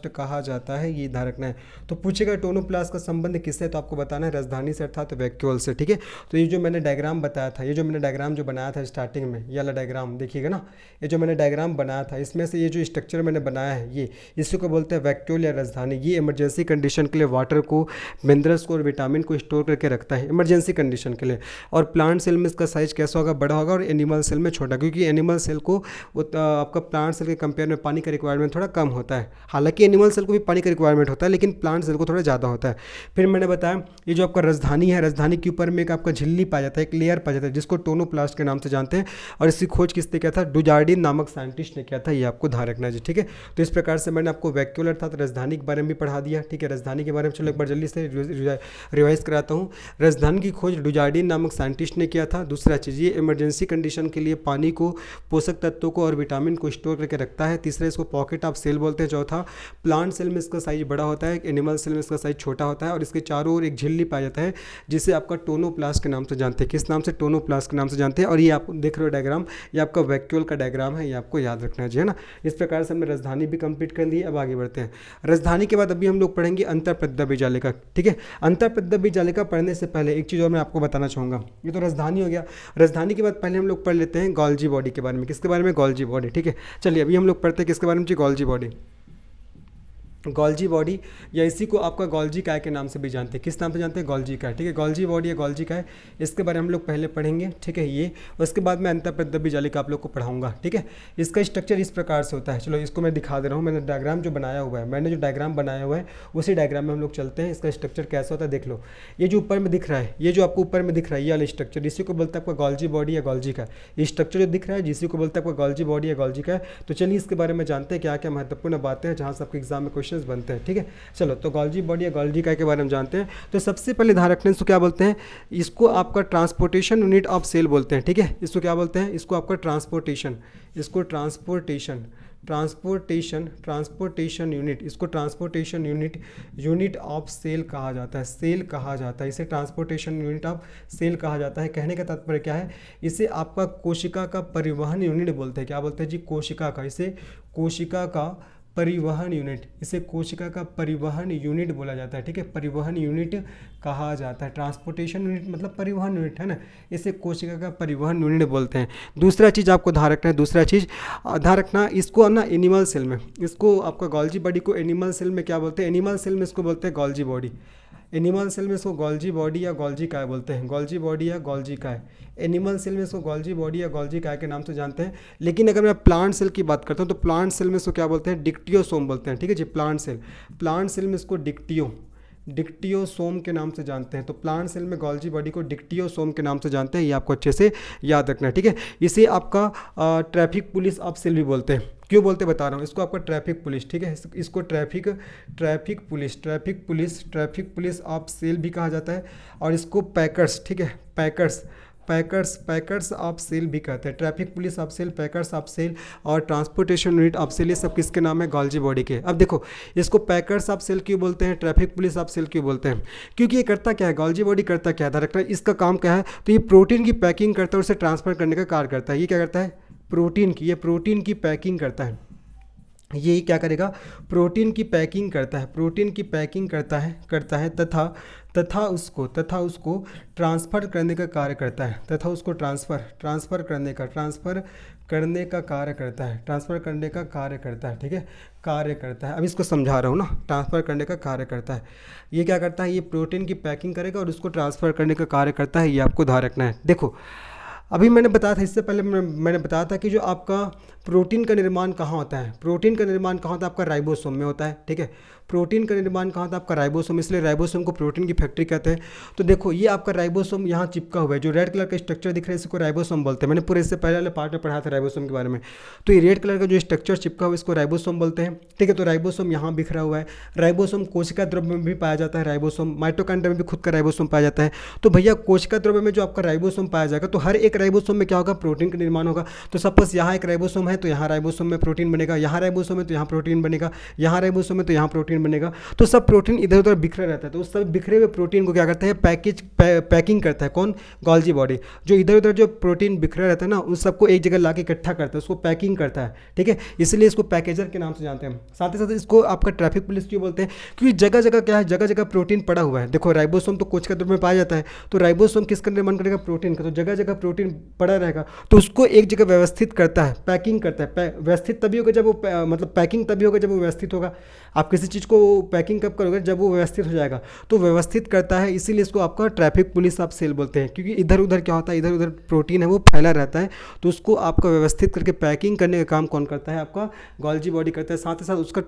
कहा जाता है, ये ध्यान रखना है। तो पूछेगा टोनोप्लास्ट का संबंध किससे, तो आपको बताना है राजधानी से अर्थात वैक्यूल से, ठीक है। तो ये जो मैंने डायग्राम बताया था, ये जो मैंने डायग्राम जो बनाया था स्टार्टिंग में, ये वाला डायग्राम देखिएगा ना, ये जो मैंने डायग्राम बनाया था, इसमें से ये जो स्ट्रक्चर मैंने बनाया है, ये इसी को बोलते हैं वैक्यूल या राजधानी। ये इमरजेंसी कंडीशन के लिए वाटर को, मिनरल्स को और विटामिन को स्टोर करके रखता है, इमरजेंसी कंडीशन के लिए। और प्लांट सेल में इसका साइज कैसा होगा, बड़ा होगा, और एनिमल सेल में छोटा, क्योंकि एनिमल सेल को आपका प्लांट सेल के कंपेयर में पानी का रिक्वायरमेंट थोड़ा कम होता है। हालांकि एनिमल सेल को भी पानी का रिक्वायरमेंट होता है, लेकिन प्लांट सेल को थोड़ा ज़्यादा होता है। फिर मैंने बताया, ये जो आपका राजधानी है, राजधानी के ऊपर में एक आपका झिल्ली पाया जाता है, एक लेयर पाया जाता है, जिसको टोनोप्लास्ट के नाम से जानते हैं। और इसकी खोज किसने किया था, डुजार्डिन नामक साइंटिस्ट ने किया था, ये आपको ध्यान रखना है, ठीक है। तो इस प्रकार से मैंने आपको वैक्यूल अर्थात राजधानी के बारे में भी पढ़ा दिया, ठीक है। राजधानी के बारे में चलो एक बार जल्दी से रिवाइज कराता हूँ। राजधानी की खोज डुजार्डिन नामक साइंटिस्ट ने किया था। दूसरा चीज़, ये इमरजेंसी कंडीशन के लिए पानी को, पोषक तत्वों को और विटामिन को स्टोर करके रखता है। तीसरा, इसको पॉकेट ऑफ सेल बोलते हैं। चौथा, प्लांट सेल में इसका साइज बड़ा होता है, एनिमल सेल में इसका साइज छोटा होता है, और इसके चारों ओर एक झिल्ली पाया जाता है, जिसे आपका टोनोप्लास्ट के नाम से जानते हैं। किस नाम से, टोनोप्लास्ट के नाम से जानते हैं। और ये आप देख रहे हो डायग्राम, ये आपका वैक्यूल का डायग्राम है, ये आपको याद रखना है, ना। इस प्रकार से हमने राजधानी भी कंप्लीट कर ली। अब आगे बढ़ते हैं। राजधानी के बाद अभी हम लोग पढ़ेंगे अंतःप्रद्रव्य जालिका, ठीक है। अंतःप्रद्रव्य जालिका पढ़ने से पहले एक चीज़ और मैं आपको बताना चाहूँगा। ये तो राजधानी हो गया। राजधानी के बाद पहले हम लोग पढ़ लेते हैं गोल्जी बॉडी के बारे में। किसके बारे में, गोल्जी बॉडी, ठीक है। चलिए अभी हम लोग पढ़ते हैं किसके बारे में, गोल्जी बॉडी। गोल्जी बॉडी, या इसी को आपका गोल्जी काय के नाम से भी जानते हैं। किस नाम से जानते हैं, गोल्जी काय, ठीक है। गोल्जी बॉडी या गोल्जी काय, इसके बारे में हम लोग पहले पढ़ेंगे, ठीक है। ये उसके बाद मैं अंतःप्रद्रव्य जालिका आप लोग को पढ़ाऊंगा, ठीक है। इसका स्ट्रक्चर इस प्रकार से होता है। चलो इसको मैं दिखा दे रहा हूँ। मैंने डायग्राम जो बनाया हुआ है, उसी डायग्राम में हम लोग चलते हैं। इसका स्ट्रक्चर कैसा होता है देख लो। ये जो ऊपर में दिख रहा है, ये जो आपको ऊपर में दिख रहा है, ये वाला स्ट्रक्चर, इसी को बोलता है आपका गोल्जी बॉडी या गोल्जी काय। ये स्ट्रक्चर जो दिख रहा है, जिसी को बोलता है आपका गोल्जी बॉडी या गोल्जी काय। तो चलिए इसके बारे में जानते हैं क्या क्या महत्वपूर्ण बातें हैं, जहाँ से आपके एग्जाम में क्वेश्चन बनते हैं, ठीक है। चलो तो गोल्जी बॉडी या गोल्जी काय के बारे में जानते हैं। तो सबसे पहले ध्यान रखने इसको क्या बोलते हैं, इसको आपका ट्रांसपोर्टेशन यूनिट ऑफ सेल बोलते हैं, ठीक है। इसको क्या बोलते हैं, इसको आपका ट्रांसपोर्टेशन ट्रांसपोर्टेशन यूनिट, इसको ट्रांसपोर्टेशन यूनिट ऑफ सेल कहा जाता है, सेल कहा जाता है इसे, ट्रांसपोर्टेशन यूनिट ऑफ सेल कहा जाता है। कहने का तात्पर्य क्या है, इसे आपका कोशिका का परिवहन यूनिट बोलते हैं। क्या बोलते हैं जी, कोशिका का, इसे कोशिका का परिवहन यूनिट, इसे कोशिका का परिवहन यूनिट बोला जाता है। ठीक है, परिवहन यूनिट कहा जाता है। ट्रांसपोर्टेशन यूनिट मतलब परिवहन यूनिट है ना, इसे कोशिका का परिवहन यूनिट बोलते हैं। दूसरा चीज़ आपको ध्यान रखना है, दूसरा चीज़ ध्यान रखना, इसको ना एनिमल सेल में, इसको आपका गोल्जी बॉडी को एनिमल सेल में क्या बोलते हैं, एनिमल सेल में इसको बोलते हैं गोल्जी बॉडी। एनिमल सेल में इसको गोल्जी बॉडी या गोल्जी काय बोलते हैं, गोल्जी बॉडी या गोल्जी काय। एनिमल सेल में इसको गोल्जी बॉडी या गोल्जी काय के नाम से जानते हैं। लेकिन अगर मैं प्लांट सेल की बात करता हूँ तो प्लांट सेल में इसको क्या बोलते हैं, डिक्टियोसोम बोलते हैं। ठीक है जी, प्लांट सेल में इसको डिक्टियोसोम के नाम से जानते हैं। तो प्लांट सेल में गोल्जी बॉडी को डिक्टियोसोम के नाम से जानते हैं, ये आपको अच्छे से याद रखना है। ठीक है, इसे आपका ट्रैफिक पुलिस ऑफ सेल भी बोलते हैं। क्यों बोलते बता रहा हूँ, इसको आपका ट्रैफिक पुलिस, ठीक है, इसको ट्रैफिक पुलिस ऑफ सेल भी कहा जाता है। और इसको पैकर्स, ठीक है, पैकर्स ऑफ सेल भी कहते हैं। Traffic police of cell, packers of cell और ट्रांसपोर्टेशन यूनिट ऑफ सेल, ये सब किसके नाम है, गोल्जी बॉडी के। अब देखो, इसको पैकर्स ऑफ सेल क्यों बोलते हैं, ट्रैफिक पुलिस ऑफ सेल क्यों बोलते हैं, क्योंकि ये करता क्या है, गोल्जी बॉडी करता क्या है, डायरेक्टर इसका काम क्या है, तो ये प्रोटीन की पैकिंग करता है और उसे ट्रांसफर करने का कार्य करता है। ये क्या करता है, प्रोटीन की पैकिंग करता है। ये क्या करेगा, प्रोटीन की पैकिंग करता है तथा उसको ट्रांसफ़र करने का कार्य करता है, तथा उसको ट्रांसफ़र करने का कार्य करता है। ठीक है, कार्य करता है। अब इसको समझा रहा हूँ ना, ट्रांसफ़र करने का कार्य करता है। ये क्या करता है, ये प्रोटीन की पैकिंग करेगा और उसको ट्रांसफ़र करने का कार्य करता है, ये आपको ध्यान रखना है। देखो, अभी मैंने बताया था, इससे पहले मैंने बताया था कि जो आपका प्रोटीन का निर्माण कहाँ होता है, आपका राइबोसोम में होता है। ठीक है, प्रोटीन का निर्माण कहाँ होता है, आपका राइबोसोम, इसलिए राइबोसोम को प्रोटीन की फैक्ट्री कहते हैं। तो देखो, ये आपका राइबोसोम यहाँ चिपका हुआ है, जो रेड कलर का स्ट्रक्चर दिख रहा है इसको राइबोसोम बोलते हैं। मैंने पूरे इससे पहले वाले पार्ट में पढ़ा था राइबोसोम के बारे में। तो ये रेड कलर का जो स्ट्रक्चर चिपका हुआ है इसको राइबोसोम बोलते हैं। ठीक है, तो राइबोसोम यहाँ बिखरा हुआ है। राइबोसोम कोशिका द्रव्य में भी पाया जाता है, राइबोसोम माइटोकॉन्ड्रिया में भी खुद का राइबोसोम पाया जाता है। तो भैया, कोशिका द्रव्य में जो आपका राइबोसोम पाया जाएगा, तो हर एक राइबोसोम में क्या होगा, प्रोटीन का निर्माण होगा। तो सपोज यहाँ एक राइबोसोम है तो यहाँ राइबोसोम में प्रोटीन बनेगा, यहाँ राइबोसोम है तो यहाँ प्रोटीन बनेगा, यहाँ राइबोसोम है तो यहाँ प्रोटीन बनेगा। तो सब प्रोटीन इधर उधर बिखरा रहता है। तो उस सब बिखरे हुए प्रोटीन को क्या करता है, पैकिंग करता है। कौन, गोल्जी बॉडी। जो इधर उधर जो प्रोटीन बिखरा रहता है ना, उस सबको एक जगह ला के इकट्ठा करता है, उसको पैकिंग करता है। ठीक है, इसलिए इसको पैकेजर के नाम से जानते हैं। साथ ही साथ इसको आपका ट्रैफिक पुलिस क्यों बोलते हैं, क्योंकि जगह जगह क्या है, जगह जगह प्रोटीन पड़ा हुआ है। देखो, राइबोसोम तो कोशिका द्रव्य में पाया जाता है, तो राइबोसोम किसका निर्माण करेगा, प्रोटीन का। तो जगह जगह प्रोटीन पड़ा रहेगा, तो उसको एक जगह व्यवस्थित करता है, पैकिंग करता है। व्यवस्थित तभी होगा जब वो मतलब पैकिंग तभी होगा जब वो व्यवस्थित होगा। आप किसी चीज़ को पैकिंग कब करोगे, जब वो व्यवस्थित हो जाएगा। तो व्यवस्थित करता है, इसीलिए इसको आपका ट्रैफिक पुलिस ऑफ सेल बोलते हैं। क्योंकि इधर उधर क्या होता है, इधर उधर प्रोटीन है वो फैला रहता है, तो उसको आपका व्यवस्थित करके पैकिंग करने का काम कौन करता है, आपका गोल्जी बॉडी करता है। साथ ही साथ उसको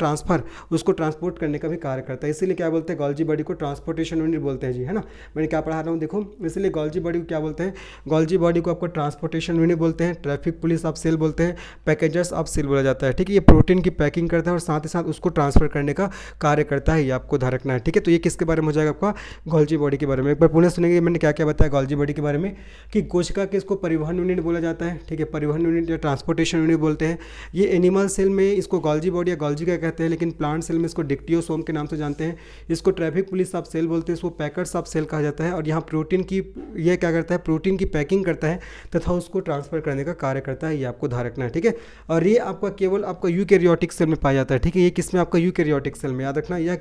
ट्रांसपोर्ट करने का भी कार्य करता है। इसीलिए क्या बोलते हैं, गोल्जी बॉडी को ट्रांसपोर्टेशन यूनिट बोलते हैं जी, है ना। मैंने क्या पढ़ा रहा हूँ, देखो, इसलिए गोल्जी बॉडी को क्या बोलते हैं, गोल्जी बॉडी को आपको ट्रांसपोर्टेशन यूनिट बोलते हैं, ट्रैफिक पुलिस ऑफ सेल बोलते हैं, पैकेजर्स ऑफ सेल बोला जाता है। ठीक है, ये प्रोटीन की पैकिंग करता है और साथ ही साथ उसको ट्रांसफर करने का कार्य करता है, ये आपको ध्यान रखना है। ठीक है, तो ये किसके बारे में हो जाएगा, आपका गोल्जी बॉडी के बारे में। एक बार पुनः सुनेंगे मैंने क्या क्या बताया गोल्जी बॉडी के बारे में, कि कोशिका के इसको परिवहन यूनिट बोला जाता है। ठीक है, परिवहन यूनिट या ट्रांसपोर्टेशन यूनिट बोलते हैं। ये एनिमल सेल में इसको गोल्जी बॉडी या गोल्जी का कहते हैं, लेकिन प्लांट सेल में इसको डिक्टियोसोम के नाम से जानते हैं। इसको ट्रैफिक पुलिस ऑफ सेल बोलते हैं, इसको पैकर्स ऑफ सेल कहा जाता है। और यहाँ प्रोटीन की ये क्या करता है, प्रोटीन की पैकिंग करता है तथा उसको ट्रांसफर करने का कार्य करता है, ये आपको ध्यान रखना है। ठीक है, और ये आपका केवल आपका यूकैरियोटिक सेल में पाया जाता है। ठीक है, ये किसमें, आपका यूकैरियोटिक सेल में, याद रखना, यह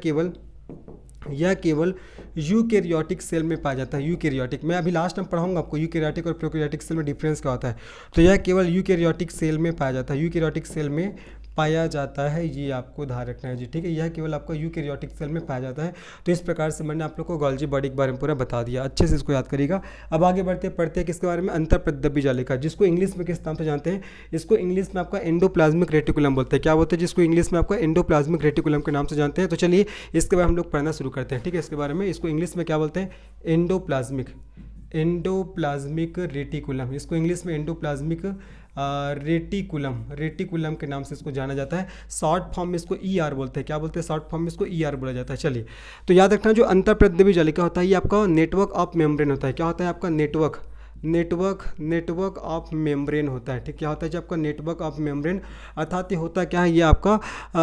केवल यूकैरियोटिक सेल में पाया जाता है। यूकैरियोटिक, मैं अभी लास्ट में पढ़ाऊंगा आपको यूकैरियोटिक और प्रोकैरियोटिक सेल में डिफरेंस क्या होता है। तो यह केवल यूकैरियोटिक सेल में पाया जाता है, यूकैरियोटिक सेल में पाया जाता है, ये आपको ध्यान रखना है जी। ठीक है, यह केवल आपका यूकैरियोटिक सेल में पाया जाता है। तो इस प्रकार से मैंने आप लोग को गोल्जी बॉडी के बारे में पूरा बता दिया, अच्छे से इसको याद करिएगा। अब आगे पढ़ते हैं किसके बारे में, अंतःप्रद्रव्य जालिका, जिसको इंग्लिश में किस नाम से जानते हैं, इसको इंग्लिश में आपका एंडोप्लाज्मिक रेटिकुलम बोलते हैं। क्या बोलते हैं, जिसको इंग्लिश में आपका एंडोप्लाज्मिक रेटिकुलम के नाम से जानते हैं। तो चलिए इसके बारे में हम लोग पढ़ना शुरू करते हैं। ठीक है, इसके बारे में, इसको इंग्लिश में क्या बोलते हैं, एंडोप्लाज्मिक रेटिकुलम, इसको इंग्लिश में एंडोप्लाज्मिक रेटिकुलम के नाम से इसको जाना जाता है। शॉर्ट फॉर्म में इसको ER बोलते हैं। क्या बोलते हैं, शॉर्ट फॉर्म में इसको ER बोला जाता है। चलिए, तो याद रखना, जो अंतःप्रद्रव्य जालिका होता है, ये आपका नेटवर्क ऑफ मेम्ब्रेन होता है। क्या होता है, आपका नेटवर्क ऑफ मेम्ब्रेन होता है। ठीक, क्या होता है जी आपका नेटवर्क ऑफ मेम्ब्रेन, अर्थात ये होता क्या है, ये आपका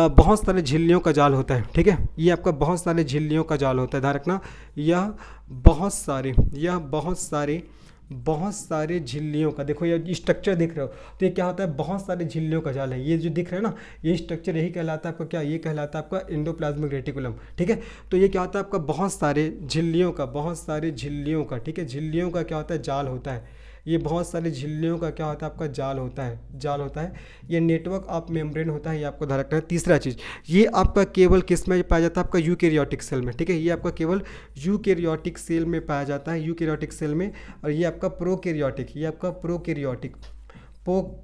बहुत सारे झिल्लियों का जाल होता है। ठीक है, ये आपका बहुत सारे झिल्लियों का जाल होता है, ध्यान रखना। यह बहुत सारे झिल्लियों का, देखो ये स्ट्रक्चर दिख रहे हो, तो ये क्या होता है, बहुत सारे झिल्लियों का जाल है। ये जो दिख रहा है ना, ये स्ट्रक्चर यही कहलाता है आपका क्या, ये कहलाता है आपका एंडोप्लाज्मिक रेटिकुलम। ठीक है, तो ये क्या होता है आपका बहुत सारे झिल्लियों का, ठीक है, झिल्लियों का क्या होता है, जाल होता है। ये बहुत सारे झिल्लियों का क्या होता है आपका जाल होता है। ये नेटवर्क ऑफ मेम्ब्रेन होता है, ये आपको ध्यान रखना है। तीसरा चीज़, ये आपका केवल किस में पाया जाता है, आपका यूकैरियोटिक सेल में। ठीक है, ये आपका केवल यूकैरियोटिक सेल में पाया जाता है, यूकैरियोटिक सेल में। और ये आपका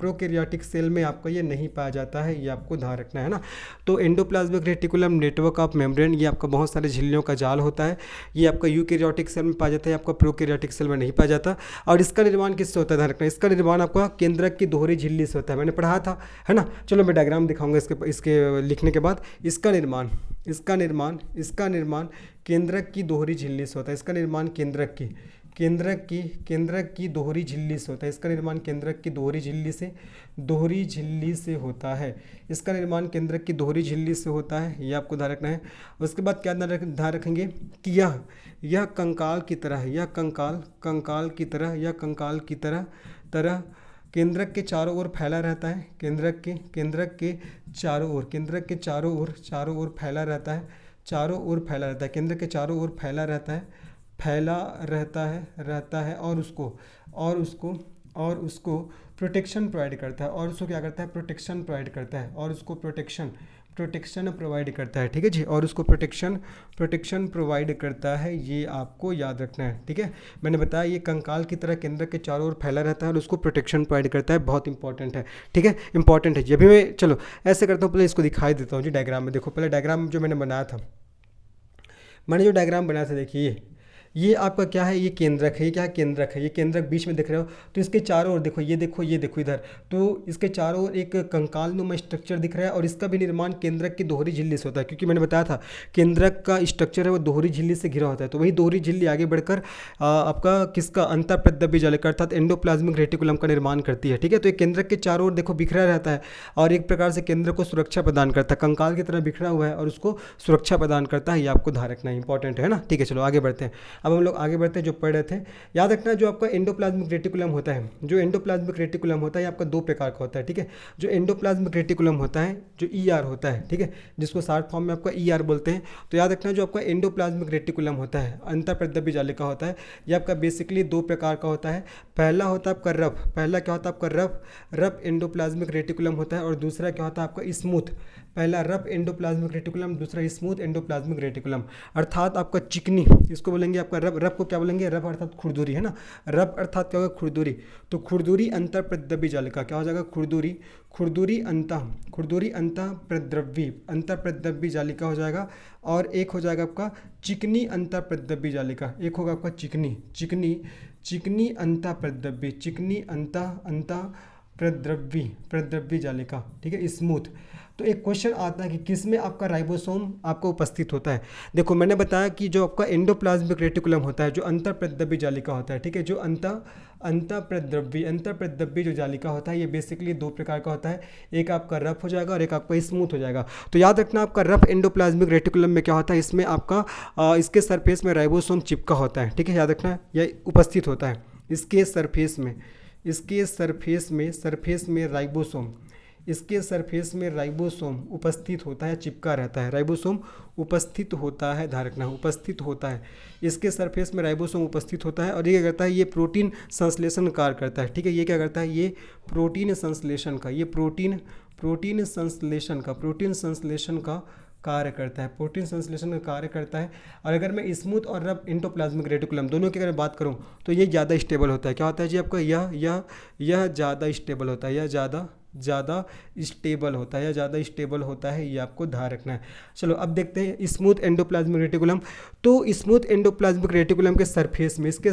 प्रोकैरियोटिक सेल में आपका ये नहीं पाया जाता है, ये आपको ध्यान रखना है ना। तो endoplasmic reticulum, network of membrane, ये आपका बहुत सारे झिल्लियों का जाल होता है। ये आपका यूकैरियोटिक सेल में पाया जाता है, आपका प्रोकैरियोटिक सेल में नहीं पाया जाता। और इसका निर्माण किससे होता है, ध्यान रखना, इसका निर्माण आपका केंद्रक की दोहरी झिल्ली से होता है, मैंने पढ़ा था, है ना। चलो मैं डायग्राम दिखाऊंगा इसके लिखने के बाद। इसका निर्माण केंद्रक की दोहरी झिल्ली से होता है। इसका निर्माण केंद्रक की दोहरी झिल्ली से होता है। इसका निर्माण केंद्रक की दोहरी झिल्ली से होता है। इसका निर्माण केंद्रक की दोहरी झिल्ली से होता है, ये आपको ध्यान रखना है। उसके बाद क्या ध्यान रखेंगे कि यह कंकाल की तरह केंद्रक के चारों ओर फैला रहता है। केंद्रक के चारों ओर फैला रहता है। केंद्र के चारों ओर फैला रहता है और उसको प्रोटेक्शन प्रोवाइड करता है। और उसको क्या करता है, प्रोटेक्शन प्रोवाइड करता है। और उसको प्रोटेक्शन प्रोवाइड करता है। ठीक है जी, और उसको प्रोटेक्शन प्रोवाइड करता है, ये आपको याद रखना है। ठीक है, मैंने बताया ये कंकाल की तरह केंद्र के चारों ओर फैला रहता है और उसको प्रोटेक्शन प्रोवाइड करता है, बहुत इंपॉर्टेंट है। ठीक है, इंपॉर्टेंट है। अभी मैं चलो ऐसे करता हूँ, पहले इसको दिखाई देता हूँ जी डायग्राम में। देखो पहले डायग्राम जो मैंने बनाया था, देखिए ये आपका क्या है, ये केंद्रक है। ये क्या है, केंद्रक है। ये केंद्रक बीच में दिख रहे हो, तो इसके चारों ओर देखो, ये देखो इधर, तो इसके चारों ओर एक कंकालनुमा स्ट्रक्चर दिख रहा है। और इसका भी निर्माण केंद्रक की दोहरी झिल्ली से होता है, क्योंकि मैंने बताया था केंद्रक का स्ट्रक्चर है वो दोहरी झिल्ली से घिरा होता है। तो वही दोहरी झिल्ली आगे बढ़कर आपका किसका, अंतःप्रद्रव्य जालिका अर्थात एंडोप्लाज्मिक रेटिकुलम का निर्माण करती है। ठीक है, तो ये केंद्रक के चारों ओर देखो बिखरा रहता है और एक प्रकार से केंद्र को सुरक्षा प्रदान करता है, कंकाल की तरह बिखरा हुआ है और उसको सुरक्षा प्रदान करता है, ये आपको ध्यान रखना है, इंपॉर्टेंट है ना। ठीक है, चलो आगे बढ़ते हैं। अब हम लोग आगे बढ़ते हैं, जो पढ़ रहे थे याद रखना, जो आपका एंडोप्लाज्मिक रेटिकुलम होता है, ये आपका दो प्रकार का होता है। ठीक है, जो एंडोप्लाज्मिक रेटिकुलम होता है, जो ईआर होता है, ठीक है, जिसको शॉर्ट फॉर्म में आपका ईआर बोलते हैं। तो याद रखना, जो आपका एंडोप्लाज्मिक रेटिकुलम होता है, अंतःप्रद्रव्य जालिका होता है, ये आपका बेसिकली दो प्रकार का होता है। पहला होता है आपका रफ एंडोप्लाज्मिक रेटिकुलम होता है, और दूसरा क्या होता है आपका स्मूथ। पहला रफ एंडोप्लाज्मिक रेटिकुलम, दूसरा स्मूथ एंडोप्लाज्मिक रेटिकुलम, अर्थात आपका चिकनी, इसको बोलेंगे आपका रफ को क्या बोलेंगे, रफ अर्थात खुरदुरी, है ना। रफ अर्थात क्या होगा, खुरदुरी। तो खुरदुरी अंतःप्रद्रव्य जालिका क्या हो जाएगा, खुरदुरी अंतःप्रद्रव्य जालिका हो जाएगा। और एक हो जाएगा आपका चिकनी अंतःप्रद्रव्य जालिका, एक होगा आपका चिकनी अंतःप्रद्रव्य जालिका। ठीक है, स्मूथ। तो एक क्वेश्चन आता है कि किस में आपका राइबोसोम आपका उपस्थित होता है। देखो मैंने बताया कि जो आपका एंडोप्लाज्मिक रेटिकुलम होता है, जो अंतःप्रद्रव्य जालिका होता है, ठीक है, जो अंतःप्रद्रव्य जो जालिका होता है, ये बेसिकली दो प्रकार का होता है, एक आपका रफ हो जाएगा और एक आपका स्मूथ हो जाएगा। तो याद रखना, आपका रफ एंडोप्लाज्मिक रेटिकुलम में क्या होता है, इसमें आपका इसके सरफेस में राइबोसोम चिपका होता है। ठीक है, याद रखना, यह उपस्थित होता है इसके सरफेस में राइबोसोम उपस्थित होता है, चिपका रहता है। राइबोसोम उपस्थित होता है, ध्यान रखना, उपस्थित होता है। इसके सरफेस में राइबोसोम उपस्थित होता है और ये क्या करता है, ये प्रोटीन संश्लेषण कार्य करता है। ठीक है, ये क्या करता है, ये प्रोटीन संश्लेषण का कार्य करता है, प्रोटीन संश्लेषण का कार्य करता है। और अगर मैं स्मूथ और रफ एंडोप्लाज्मिक रेटिकुलम दोनों की अगर बात करूं, तो ये ज़्यादा स्टेबल होता है। क्या होता है जी आपका, यह ज़्यादा स्टेबल होता है, यह ज़्यादा स्टेबल होता है, ये आपको ध्यान रखना है। चलो अब देखते हैं स्मूथ एंडोप्लाज्मिक रेटिकुलम। तो स्मूथ एंडोप्लाज्मिक रेटिकुलम के सरफेस में, इसके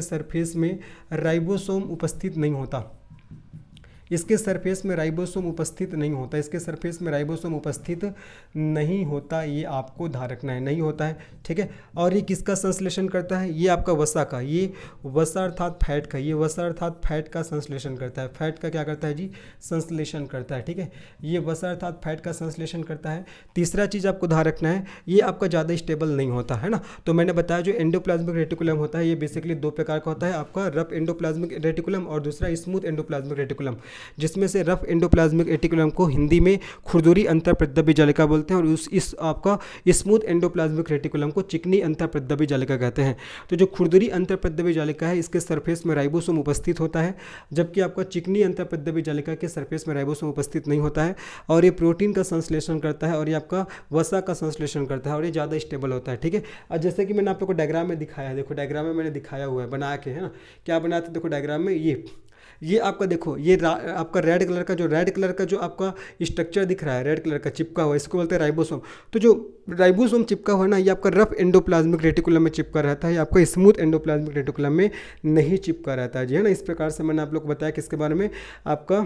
सरफेस में राइबोसोम उपस्थित नहीं होता। इसके सरफेस में राइबोसोम उपस्थित नहीं होता, इसके सरफेस में राइबोसोम उपस्थित नहीं होता, ये आपको ध्यान रखना है, नहीं होता है, ठीक है। और ये किसका संश्लेषण करता है, ये आपका वसा का, ये वसा अर्थात फैट का, ये वसा अर्थात फैट का संश्लेषण करता है, फैट का क्या करता है जी, संश्लेषण करता है, ठीक है। ये वसा अर्थात फैट का संश्लेषण करता है। तीसरा चीज़ आपको ध्यान रखना है, ये आपका ज़्यादा स्टेबल नहीं होता है ना। तो मैंने बताया जो एंडोप्लाज्मिक रेटिकुलम होता है ये बेसिकली दो प्रकार का होता है, आपका रफ एंडोप्लाज्मिक रेटिकुलम और दूसरा स्मूथ एंडोप्लाज्मिक रेटिकुलम, जिसमें से रफ एंडोप्लाज्मिक रेटिकुलम को हिंदी में खुरदुरी अंतःप्रद्रव्य जालिका बोलते हैं और इस आपका स्मूथ एंडोप्लाज्मिक रेटिकुलम को चिकनी अंतःप्रद्रव्य जालिका कहते हैं। तो जो खुरदुरी अंतःप्रद्रव्य जालिका है इसके सरफेस में राइबोसोम उपस्थित होता है, जबकि आपका चिकनी अंतःप्रद्रव्य जालिका के सरफेस में राइबोसोम उपस्थित नहीं होता है और ये प्रोटीन का संश्लेषण करता है और ये आपका वसा का संश्लेषण करता है और ये ज़्यादा स्टेबल होता है, ठीक है। और जैसे कि मैंने आप लोग को डायग्राम में दिखाया है, देखो डायग्राम में मैंने दिखाया हुआ है बना के, है ना। क्या बनाते हैं देखो डायग्राम में, ये आपका देखो ये आपका रेड कलर का जो आपका स्ट्रक्चर दिख रहा है, रेड कलर का चिपका हुआ, इसको बोलते हैं राइबोसोम। तो जो राइबोसोम चिपका हुआ ना, ये आपका रफ एंडोप्लाज्मिक रेटिकुलम में चिपका रहता है, ये आपका स्मूथ एंडोप्लाज्मिक रेटिकुलम में नहीं चिपका रहता है जी, है ना। इस प्रकार से मैंने आप लोग को बताया किसके बारे में, आपका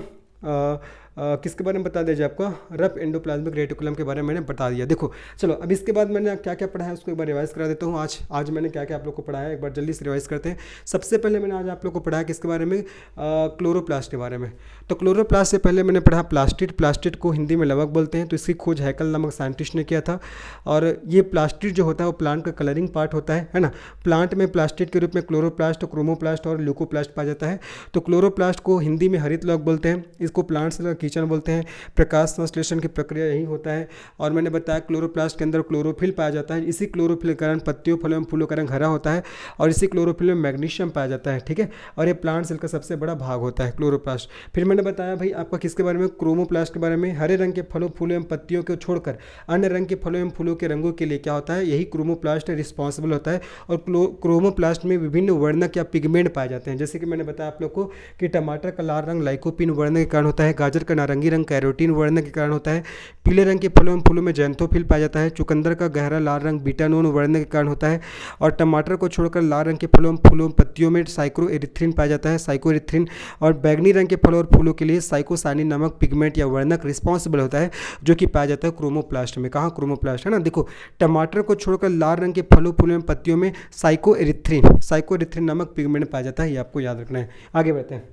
किसके बारे में बता दीजिए, आपका रफ एंडोप्लाज्मिक रेटिकुलम के बारे में मैंने बता दिया। देखो चलो अब इसके बाद मैंने क्या क्या पढ़ा है उसको एक बार रिवाइज करा देता हूँ। आज मैंने क्या क्या आप लोग को पढ़ाया एक बार जल्दी से रिवाइज करते हैं। सबसे पहले मैंने आज आप लोग को पढ़ाया किसके बारे में, क्लोरोप्लास्ट के बारे में। तो क्लोरोप्लास्ट से पहले मैंने पढ़ा प्लास्टिड को हिंदी में लवक बोलते हैं। तो इसकी खोज हैकल नामक साइंटिस्ट ने किया था और ये प्लास्टिड जो होता है वो प्लांट का कलरिंग पार्ट होता है ना। प्लांट में प्लास्टिड के रूप में क्लोरोप्लास्ट, क्रोमोप्लास्ट और ल्यूकोप्लास्ट पाया जाता है। तो क्लोरोप्लास्ट को हिंदी में हरित लवक बोलते हैं, इसको प्लांट सेल किचन बोलते हैं। प्रकाश संश्लेषण की प्रक्रिया यही होता है। और मैंने बताया क्लोरोप्लास्ट के अंदर क्लोरोफिल पाया जाता है, इसी क्लोरोफिल के कारण पत्तियों फलों एवं फूलों का रंग हरा होता है और इसी क्लोरोफिल में मैग्नीशियम पाया जाता है, ठीक है। और ये प्लांट सेल का सबसे बड़ा भाग होता है क्लोरोप्लास्ट। फिर मैंने बताया भाई आपका किसके बारे में, क्रोमोप्लास्ट के बारे में। हरे रंग के फलों फूलों एवं पत्तियों को छोड़कर अन्य रंग के फलों एवं फूलों के रंगों के लिए क्या होता है, यही क्रोमोप्लास्ट रिस्पॉन्सिबल होता है। और क्रोमोप्लास्ट में विभिन्न वर्णक या पिगमेंट पाए जाते हैं। जैसे कि मैंने बताया आप लोग को कि टमाटर का लाल रंग लाइकोपिन वर्ण के कारण होता है, गाजर का नारंगी रंग कैरोटीन वर्ण के कारण होता है, पीले रंग के फलों एवं फूलों में जैंथोफिल पाया जाता है, चुकंदर का गहरा लाल रंग बीटानोन वर्ण के कारण होता है और टमाटर को छोड़कर लाल रंग के फलों एवं फूलों पत्तियों में साइक्लोएरिथ्रिन पाया जाता है, साइक्लोएरिथ्रिन। और बैगनी रंग के फलों और फूलों के लिए साइकोसानिन नामक पिगमेंट या वर्णक रिस्पॉन्सिबल होता है, जो कि पाया जाता है क्रोमोप्लास्ट में। कहाँ, क्रोमोप्लास्ट, है ना। देखो टमाटर को छोड़कर लाल रंग के फलों फूलों एवं पत्तियों में साइकोएरिथ्रिन नामक पिगमेंट पाया जाता है, ये आपको याद रखना है। आगे बढ़ते हैं।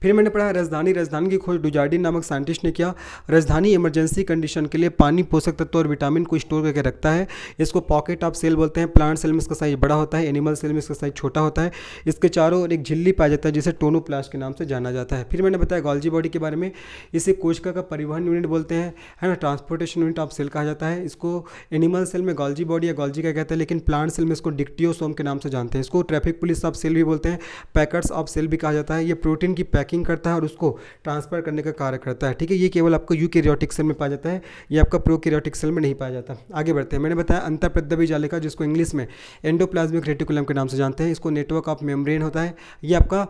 फिर मैंने पढ़ा राजधानी की खोज डुजार्डिन नामक साइंटिस्ट ने किया। राजधानी इमरजेंसी कंडीशन के लिए पानी, पोषक तत्व और विटामिन को स्टोर करके रखता है। इसको पॉकेट ऑफ सेल बोलते हैं। प्लांट सेल में इसका साइज बड़ा होता है, एनिमल सेल में इसका साइज छोटा होता है। इसके चारों ओर एक झिल्ली पाया जाता है जिसे टोनोप्लास्ट के नाम से जाना जाता है। फिर मैंने बताया गोल्जी बॉडी के बारे में। इसे कोशिका का परिवहन यूनिट बोलते हैं, है ना, ट्रांसपोर्टेशन यूनिट ऑफ सेल कहा जाता है। इसको एनिमल सेल में गोल्जी बॉडी या गोल्जी का कहते हैं, लेकिन प्लांट सेल में इसको डिक्टियोसोम के नाम से जानते हैं। इसको ट्रैफिक पुलिस ऑफ सेल भी बोलते हैं, पैकेट्स ऑफ सेल भी कहा जाता है। ये प्रोटीन की पैकिंग करता है और उसको ट्रांसफर करने का कार्य करता है, ठीक है। ये केवल आपको यूकैरियोटिक सेल में पाया जाता है, ये आपका प्रोकैरियोटिक सेल में नहीं पाया जाता। आगे बढ़ते हैं। मैंने बताया अंतःप्रद्रव्य जालिका, जिसको इंग्लिश में एंडोप्लाज्मिक रेटिकुलम के नाम से जानते हैं। इसको नेटवर्क ऑफ मेम्ब्रेन होता है। ये आपका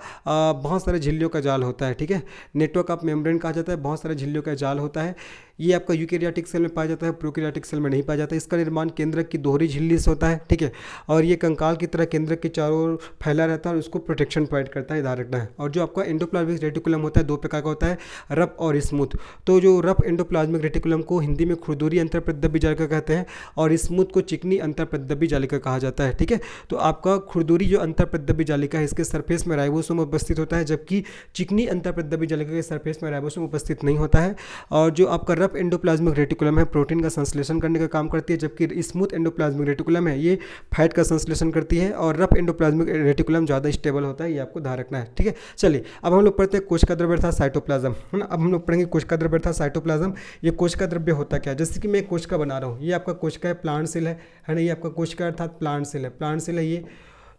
बहुत सारे झिल्लियों का जाल होता है, ठीक है। नेटवर्क ऑफ मेम्ब्रेन कहा जाता है, बहुत सारे झिल्लियों का जाल होता है। ये आपका यूकैरियोटिक सेल में पाया जाता है, प्रोकैरियोटिक सेल में नहीं पाया जाता। इसका निर्माण केंद्रक की दोहरी झिल्ली से होता है, ठीक है। और ये कंकाल की तरह केंद्रक के चारों ओर फैला रहता है और उसको प्रोटेक्शन प्रोवाइड करता है, ध्यान रखना है। और जो आपका एंडोप्लाज्मिक रेटिकुलम होता है दो प्रकार का होता है, रफ और स्मूथ। तो जो रफ एंडोप्लाज्मिक रेटिकुलम को हिंदी में खुरदुरी अंतःप्रद्रव्य जालिका कहते हैं और स्मूथ को चिकनी अंतःप्रद्रव्य जालिका कहा जाता है, ठीक है। तो आपका खुरदुरी जो अंतःप्रद्रव्य जालिका है इसके सरफेस में राइबोसोम उपस्थित होता है, जबकि चिकनी अंतःप्रद्रव्य जालिका के सरफेस में राइबोसोम उपस्थित नहीं होता है। और जो आपका रफ एंडोप्लाज्मिक रेटिकुलम है प्रोटीन का संश्लेषण करने का काम करती है, जबकि स्मूथ एंडोप्लाज्मिक रेटिकुलम है ये फैट का संश्लेषण करती है। और रफ एंडोप्लाज्मिक रेटिकुलम ज़्यादा स्टेबल होता है, ये आपको ध्यान रखना है, ठीक है। चलिए अब हम लोग पढ़ते हैं कोशिका द्रव्य था साइटोप्लाज्म, है ना। अब हम लोग पढ़ेंगे कोशिका द्रव्य था साइटोप्लाज्म। ये कोशिका द्रव्य होता क्या है, जैसे कि मैं एक कोशिका बना रहा हूँ, ये आपका कोशिका है, प्लांट सेल है ना। ये आपका कोशिका अर्थात प्लांट सेल है ये।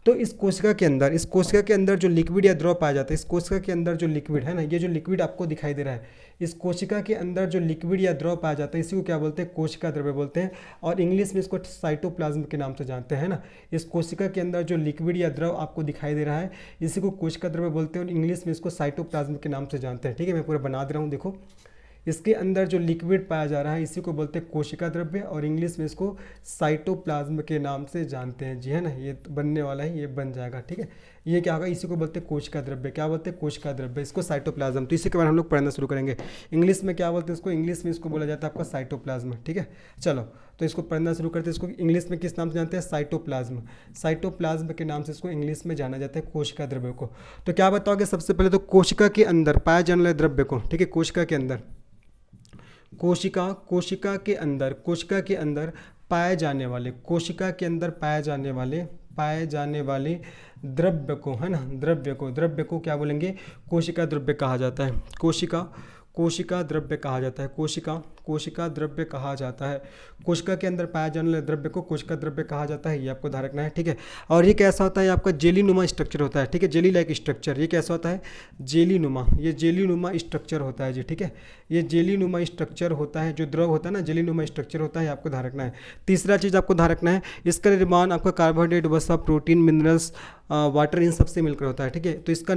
तो इस कोशिका के अंदर जो लिक्विड या द्रव पाया जाता है, इस कोशिका के अंदर जो लिक्विड है ना, ये जो लिक्विड आपको दिखाई दे रहा है, इस कोशिका के अंदर जो लिक्विड या द्रव पाया जाता है इसी को क्या बोलते हैं, कोशिका द्रव्य बोलते हैं। और इंग्लिश में इसको साइटोप्लाज्म के नाम से जानते हैं ना। इस कोशिका के अंदर जो लिक्विड या द्रव आपको दिखाई दे रहा है इसी को कोशिका द्रव्य बोलते हैं और इंग्लिश में इसको साइटोप्लाज्म के नाम से जानते हैं, ठीक है। मैं पूरा बना दे रहा हूँ, देखो इसके अंदर जो लिक्विड पाया जा रहा है इसी को बोलते हैं कोशिका द्रव्य, और इंग्लिश में इसको साइटोप्लाज्म के नाम से जानते हैं। जी है ना, ये तो बनने वाला है, ये बन जाएगा। ठीक है, ये क्या होगा, इसी को बोलते हैं कोशिका द्रव्य। क्या बोलते हैं, कोशिका द्रव्य, इसको साइटोप्लाज्म। तो इसी के बारे में हम लोग पढ़ना शुरू करेंगे। इंग्लिश में क्या बोलते हैं इसको, इंग्लिश में इसको बोला जाता है आपका साइटोप्लाज्म। ठीक है, चलो तो इसको पढ़ना शुरू करते हैं। इसको इंग्लिश में किस नाम से जानते हैं, साइटोप्लाज्म। साइटोप्लाज्म के नाम से इसको इंग्लिश में जाना जाता है, कोशिका द्रव्य को। तो क्या बताओगे, सबसे पहले तो कोशिका के अंदर पाए जाने वाले द्रव्य को, ठीक है, कोशिका के अंदर, कोशिका के अंदर, कोशिका के अंदर पाए जाने वाले, कोशिका के अंदर पाए जाने वाले द्रव्य को, है ना, द्रव्य को क्या बोलेंगे, कोशिका द्रव्य कहा जाता है। कोशिका द्रव्य कहा जाता है। कोशिका द्रव्य कहा जाता है। कोशिका के अंदर पाए जाने वाले द्रव्य को कोशिका द्रव्य कहा जाता है, ये आपको ध्यान रखना है। ठीक है, और ये कैसा होता है, आपका जेली नुमा स्ट्रक्चर होता है। ठीक है, जेली लाइक स्ट्रक्चर, ये कैसा होता है, जेली नुमा, ये जेली नुमा स्ट्रक्चर होता है जी। ठीक है, ये जेली नुमा स्ट्रक्चर होता है, जो द्रव होता है ना, जेली नुमा स्ट्रक्चर होता है, आपको ध्यान रखना है। तीसरा चीज़ आपको ध्यान रखना है, इसका निर्माण आपका कार्बोहाइड्रेट, वसा, प्रोटीन, मिनरल्स, वाटर, इन सबसे मिलकर होता है। ठीक है, तो इसका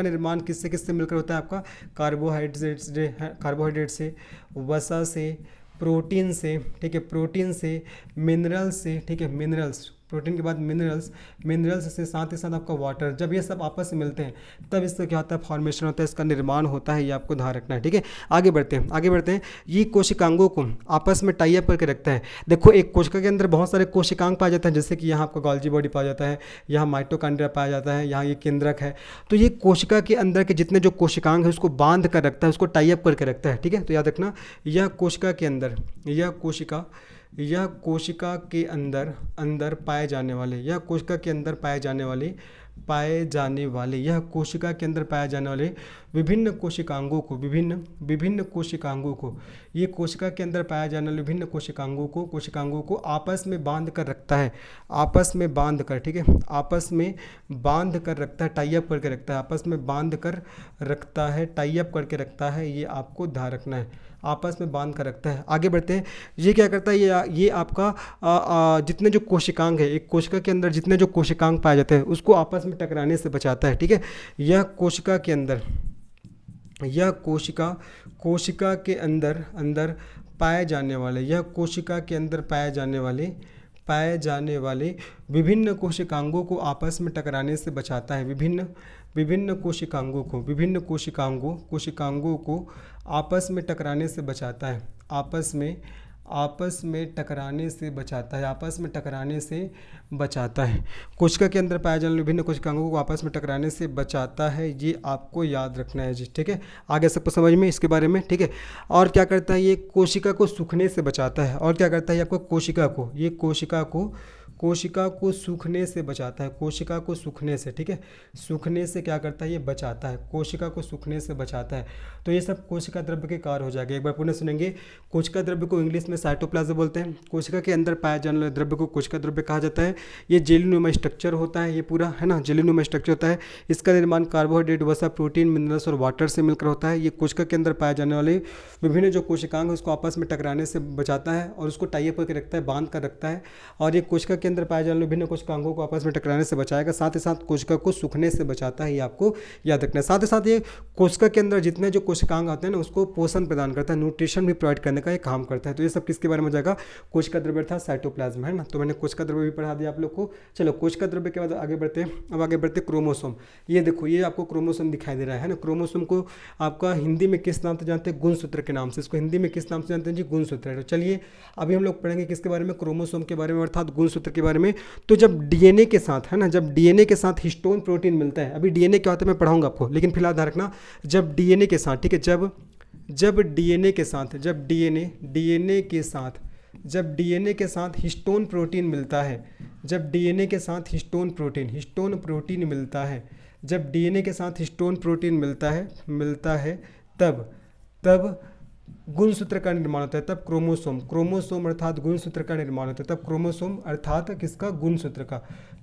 निर्माण किससे किससे मिलकर होता है, आपका कार्बोहाइड्रेट से, वसा से, प्रोटीन से, ठीक है, प्रोटीन से, मिनरल्स से, ठीक है, मिनरल्स, प्रोटीन के बाद मिनरल्स से, साथ ही साथ आपका वाटर, जब ये सब आपस में मिलते हैं तब इससे क्या होता है, फॉर्मेशन होता है, इसका निर्माण होता है, ये आपको ध्यान रखना है। ठीक है, आगे बढ़ते हैं। ये कोशिकांगों को आपस में टाई अप करके रखता है। देखो, एक कोशिका के अंदर बहुत सारे कोशिकांग पाए जाते हैं, जैसे कि यहाँ आपका गोल्जी बॉडी पाया जाता है, यहाँ माइटोकॉन्ड्रिया पाया जाता है, यहाँ ये केंद्रक है। तो ये कोशिका के अंदर के जितने जो कोशिकांग है उसको बांध कर रखता है, उसको टाई अप करके रखता है। ठीक है, तो याद रखना, यह कोशिका के अंदर, यह कोशिका के अंदर पाए जाने वाले, यह कोशिका के अंदर पाए जाने वाले, यह कोशिका के अंदर पाए जाने वाले विभिन्न कोशिकांगों को, ये कोशिका के अंदर पाए जाने वाले विभिन्न कोशिकांगों को आपस में बांध कर रखता है, ठीक है, आपस में बांध कर रखता है, टाई अप करके रखता है, आपस में बांध कर रखता है, टाई अप करके रखता है, ये आपको ध्यान रखना है, आपस में बांध कर रखता है। आगे बढ़ते हैं, ये क्या करता है, ये आपका जितने जो कोशिकांग है, एक कोशिका के अंदर जितने जो कोशिकांग पाए जाते हैं उसको आपस में टकराने से बचाता है। ठीक है, यह कोशिका के अंदर पाए जाने वाले विभिन्न कोशिकांगों को आपस में टकराने से बचाता है, विभिन्न कोशिकांगों को आपस में टकराने से बचाता है, आपस में टकराने से बचाता है। कोशिका के अंदर पाए जाने वाले विभिन्न कोशिकांगों को आपस में टकराने से बचाता है, ये आपको याद रखना है जी। ठीक है, आगे सबको समझ में इसके बारे में। ठीक है, और क्या करता है, ये कोशिका को सूखने से बचाता है, और क्या करता है, आपको कोशिका को सूखने से बचाता है, कोशिका को सूखने से, ठीक है, सूखने से क्या करता है, ये बचाता है, कोशिका को सूखने से बचाता है। तो ये सब कोशिका द्रव्य के कार्य हो जाएंगे। एक बार पुनः सुनेंगे, कोशिका द्रव्य को इंग्लिश में साइटोप्लाज्म बोलते हैं, कोशिका के अंदर पाए जाने वाले द्रव्य को कोशिका द्रव्य कहा जाता है। ये जेलीनुमा स्ट्रक्चर होता है, ये पूरा है ना, जेलीनुमा स्ट्रक्चर होता है। इसका निर्माण कार्बोहाइड्रेट, वसा, प्रोटीन, मिनरल्स और वाटर से मिलकर होता है। ये कोशिका के अंदर पाए जाने वाले विभिन्न जो कोशिकांग है उसको आपस में टकराने से बचाता है और उसको टाई अप करके रखता है, बांध कर रखता है। और ये कोशिका के अंदर पाए जाने वाले विभिन्न कोशिकांगों को आपस में टकराने से बचाएगा, साथ ही साथ कोशिका को सूखने से बचाता है, ये आपको याद रखना है। साथ ही साथ ये कोशिका के अंदर जितने जो कोशिकांग आते हैं ना उसको पोषण प्रदान करता है, न्यूट्रिशन भी प्रोवाइड करने का ये काम करता है। तो ये सब किसके बारे में जाएगा, कोशिका द्रव्य था साइटोप्लाज्म, है ना। तो मैंने कोशिका द्रव्य भी पढ़ा दिया आप लोग को। चलो कोशिका द्रव्य के बाद आगे बढ़ते हैं। अब आगे बढ़ते क्रोमोसोम। ये देखो, ये आपको क्रोमोसोम दिखाई दे रहा है ना। क्रोमोसोम को आपका हिंदी में किस नाम से जानते हैं, गुणसूत्र के नाम से। इसको हिंदी में किस नाम से जानते हैं जी, गुणसूत्र। तो चलिए अभी हम लोग पढ़ेंगे किसके बारे में, क्रोमोसोम के बारे में, अर्थात गुणसूत्र के बारे में। तो जब डीएनए के साथ, है ना, जब डीएनए के साथ हिस्टोन प्रोटीन मिलता है, अभी डीएनए क्या होता है मैं पढ़ाऊंगा आपको, लेकिन फिलहाल ध्यान रखना, जब डीएनए के साथ, ठीक है, जब डीएनए के साथ हिस्टोन प्रोटीन मिलता है, जब डीएनए के साथ हिस्टोन प्रोटीन मिलता है, तब गुणसूत्र का निर्माण होता है, तब क्रोमोसोम, क्रोमोसोम अर्थात गुणसूत्र का निर्माण होता है, तब क्रोमोसोम अर्थात किसका, गुणसूत्र का,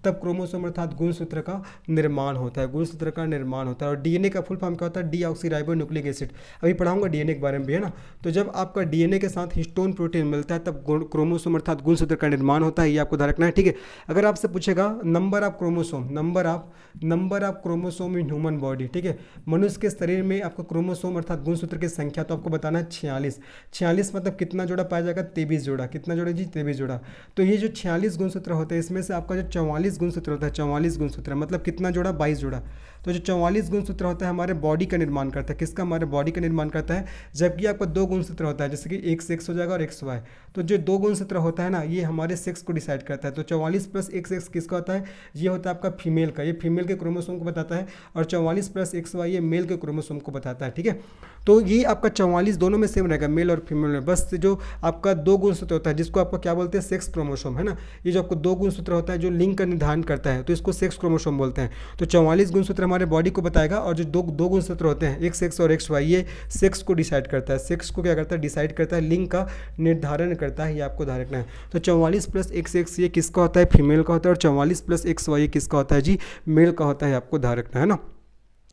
तब क्रोमोसोम अर्थात गुणसूत्र का निर्माण होता है, गुणसूत्र का निर्माण होता है। और डीएनए का फुल फॉर्म क्या होता है, डीऑक्सीराइबोन्यूक्लिक एसिड, अभी पढ़ाऊंगा डीएनए के बारे में भी, है ना। तो जब आपका डीएनए के साथ हिस्टोन प्रोटीन मिलता है तब क्रोमोसोम अर्थात गुणसूत्र का निर्माण होता है, ये आपको ध्यान रखना है, ठीक है। अगर आपसे पूछेगा number of chromosome, number of chromosome in human body, ठीक है, मनुष्य के शरीर में आपको क्रोमोसोम अर्थात गुणसूत्र की संख्या, तो आपको बताना है 46। 46 मतलब कितना जोड़ा पाया जाएगा, 23 जोड़ा, कितना जोड़ा जी, 23 जोड़ा। तो ये जो 46 गुणसूत्र होते हैं इसमें से आपका जो 44 गुणसूत्र होता है, 44 गुणसूत्र मतलब कितना जोड़ा, 22 जोड़ा। तो जो 44 गुणसूत्र होता है हमारे बॉडी का निर्माण करता है, किसका, हमारे बॉडी का निर्माण करता है। जबकि आपका 2 गुणसूत्र होता है, जैसे कि एक सेक्स हो जाएगा और एक वाई, तो जो 2 गुणसूत्र होता है ना, ये हमारे सेक्स को डिसाइड करता है। तो 44 प्लस एक सेक्स किसका होता है, ये होता है आपका फीमेल का, ये फीमेल के क्रोमोसोम को बताता है, और 44 प्लस एक्स वाई ये मेल के क्रोमोसोम को बताता है, ठीक है। तो ये आपका 44 दोनों में सेम रहेगा, मेल और फीमेल में, बस जो आपका 2 गुणसूत्र होता है जिसको आपको क्या बोलते हैं, सेक्स क्रोमोसोम, है ना। ये जो आपको 2 गुणसूत्र होता है जो लिंग का निर्धारण करता है, तो इसको सेक्स क्रोमोसोम बोलते हैं। तो 44 गुणसूत्र हमारे बॉडी को बताएगा, और जो दो गुणसूत्र होते हैं, एक सेक्स और एक वाई, ये सेक्स को डिसाइड करता है, सेक्स को क्या करता है, डिसाइड करता है, लिंग का निर्धारण करता है, ये आपको ध्यान रखना है। तो 44 प्लस एक सेक्स ये किसका होता है, फीमेल का होता है, और 44 प्लस एक्स वाई किसका होता है जी, मेल का होता है, आपको ध्यान रखना है ना।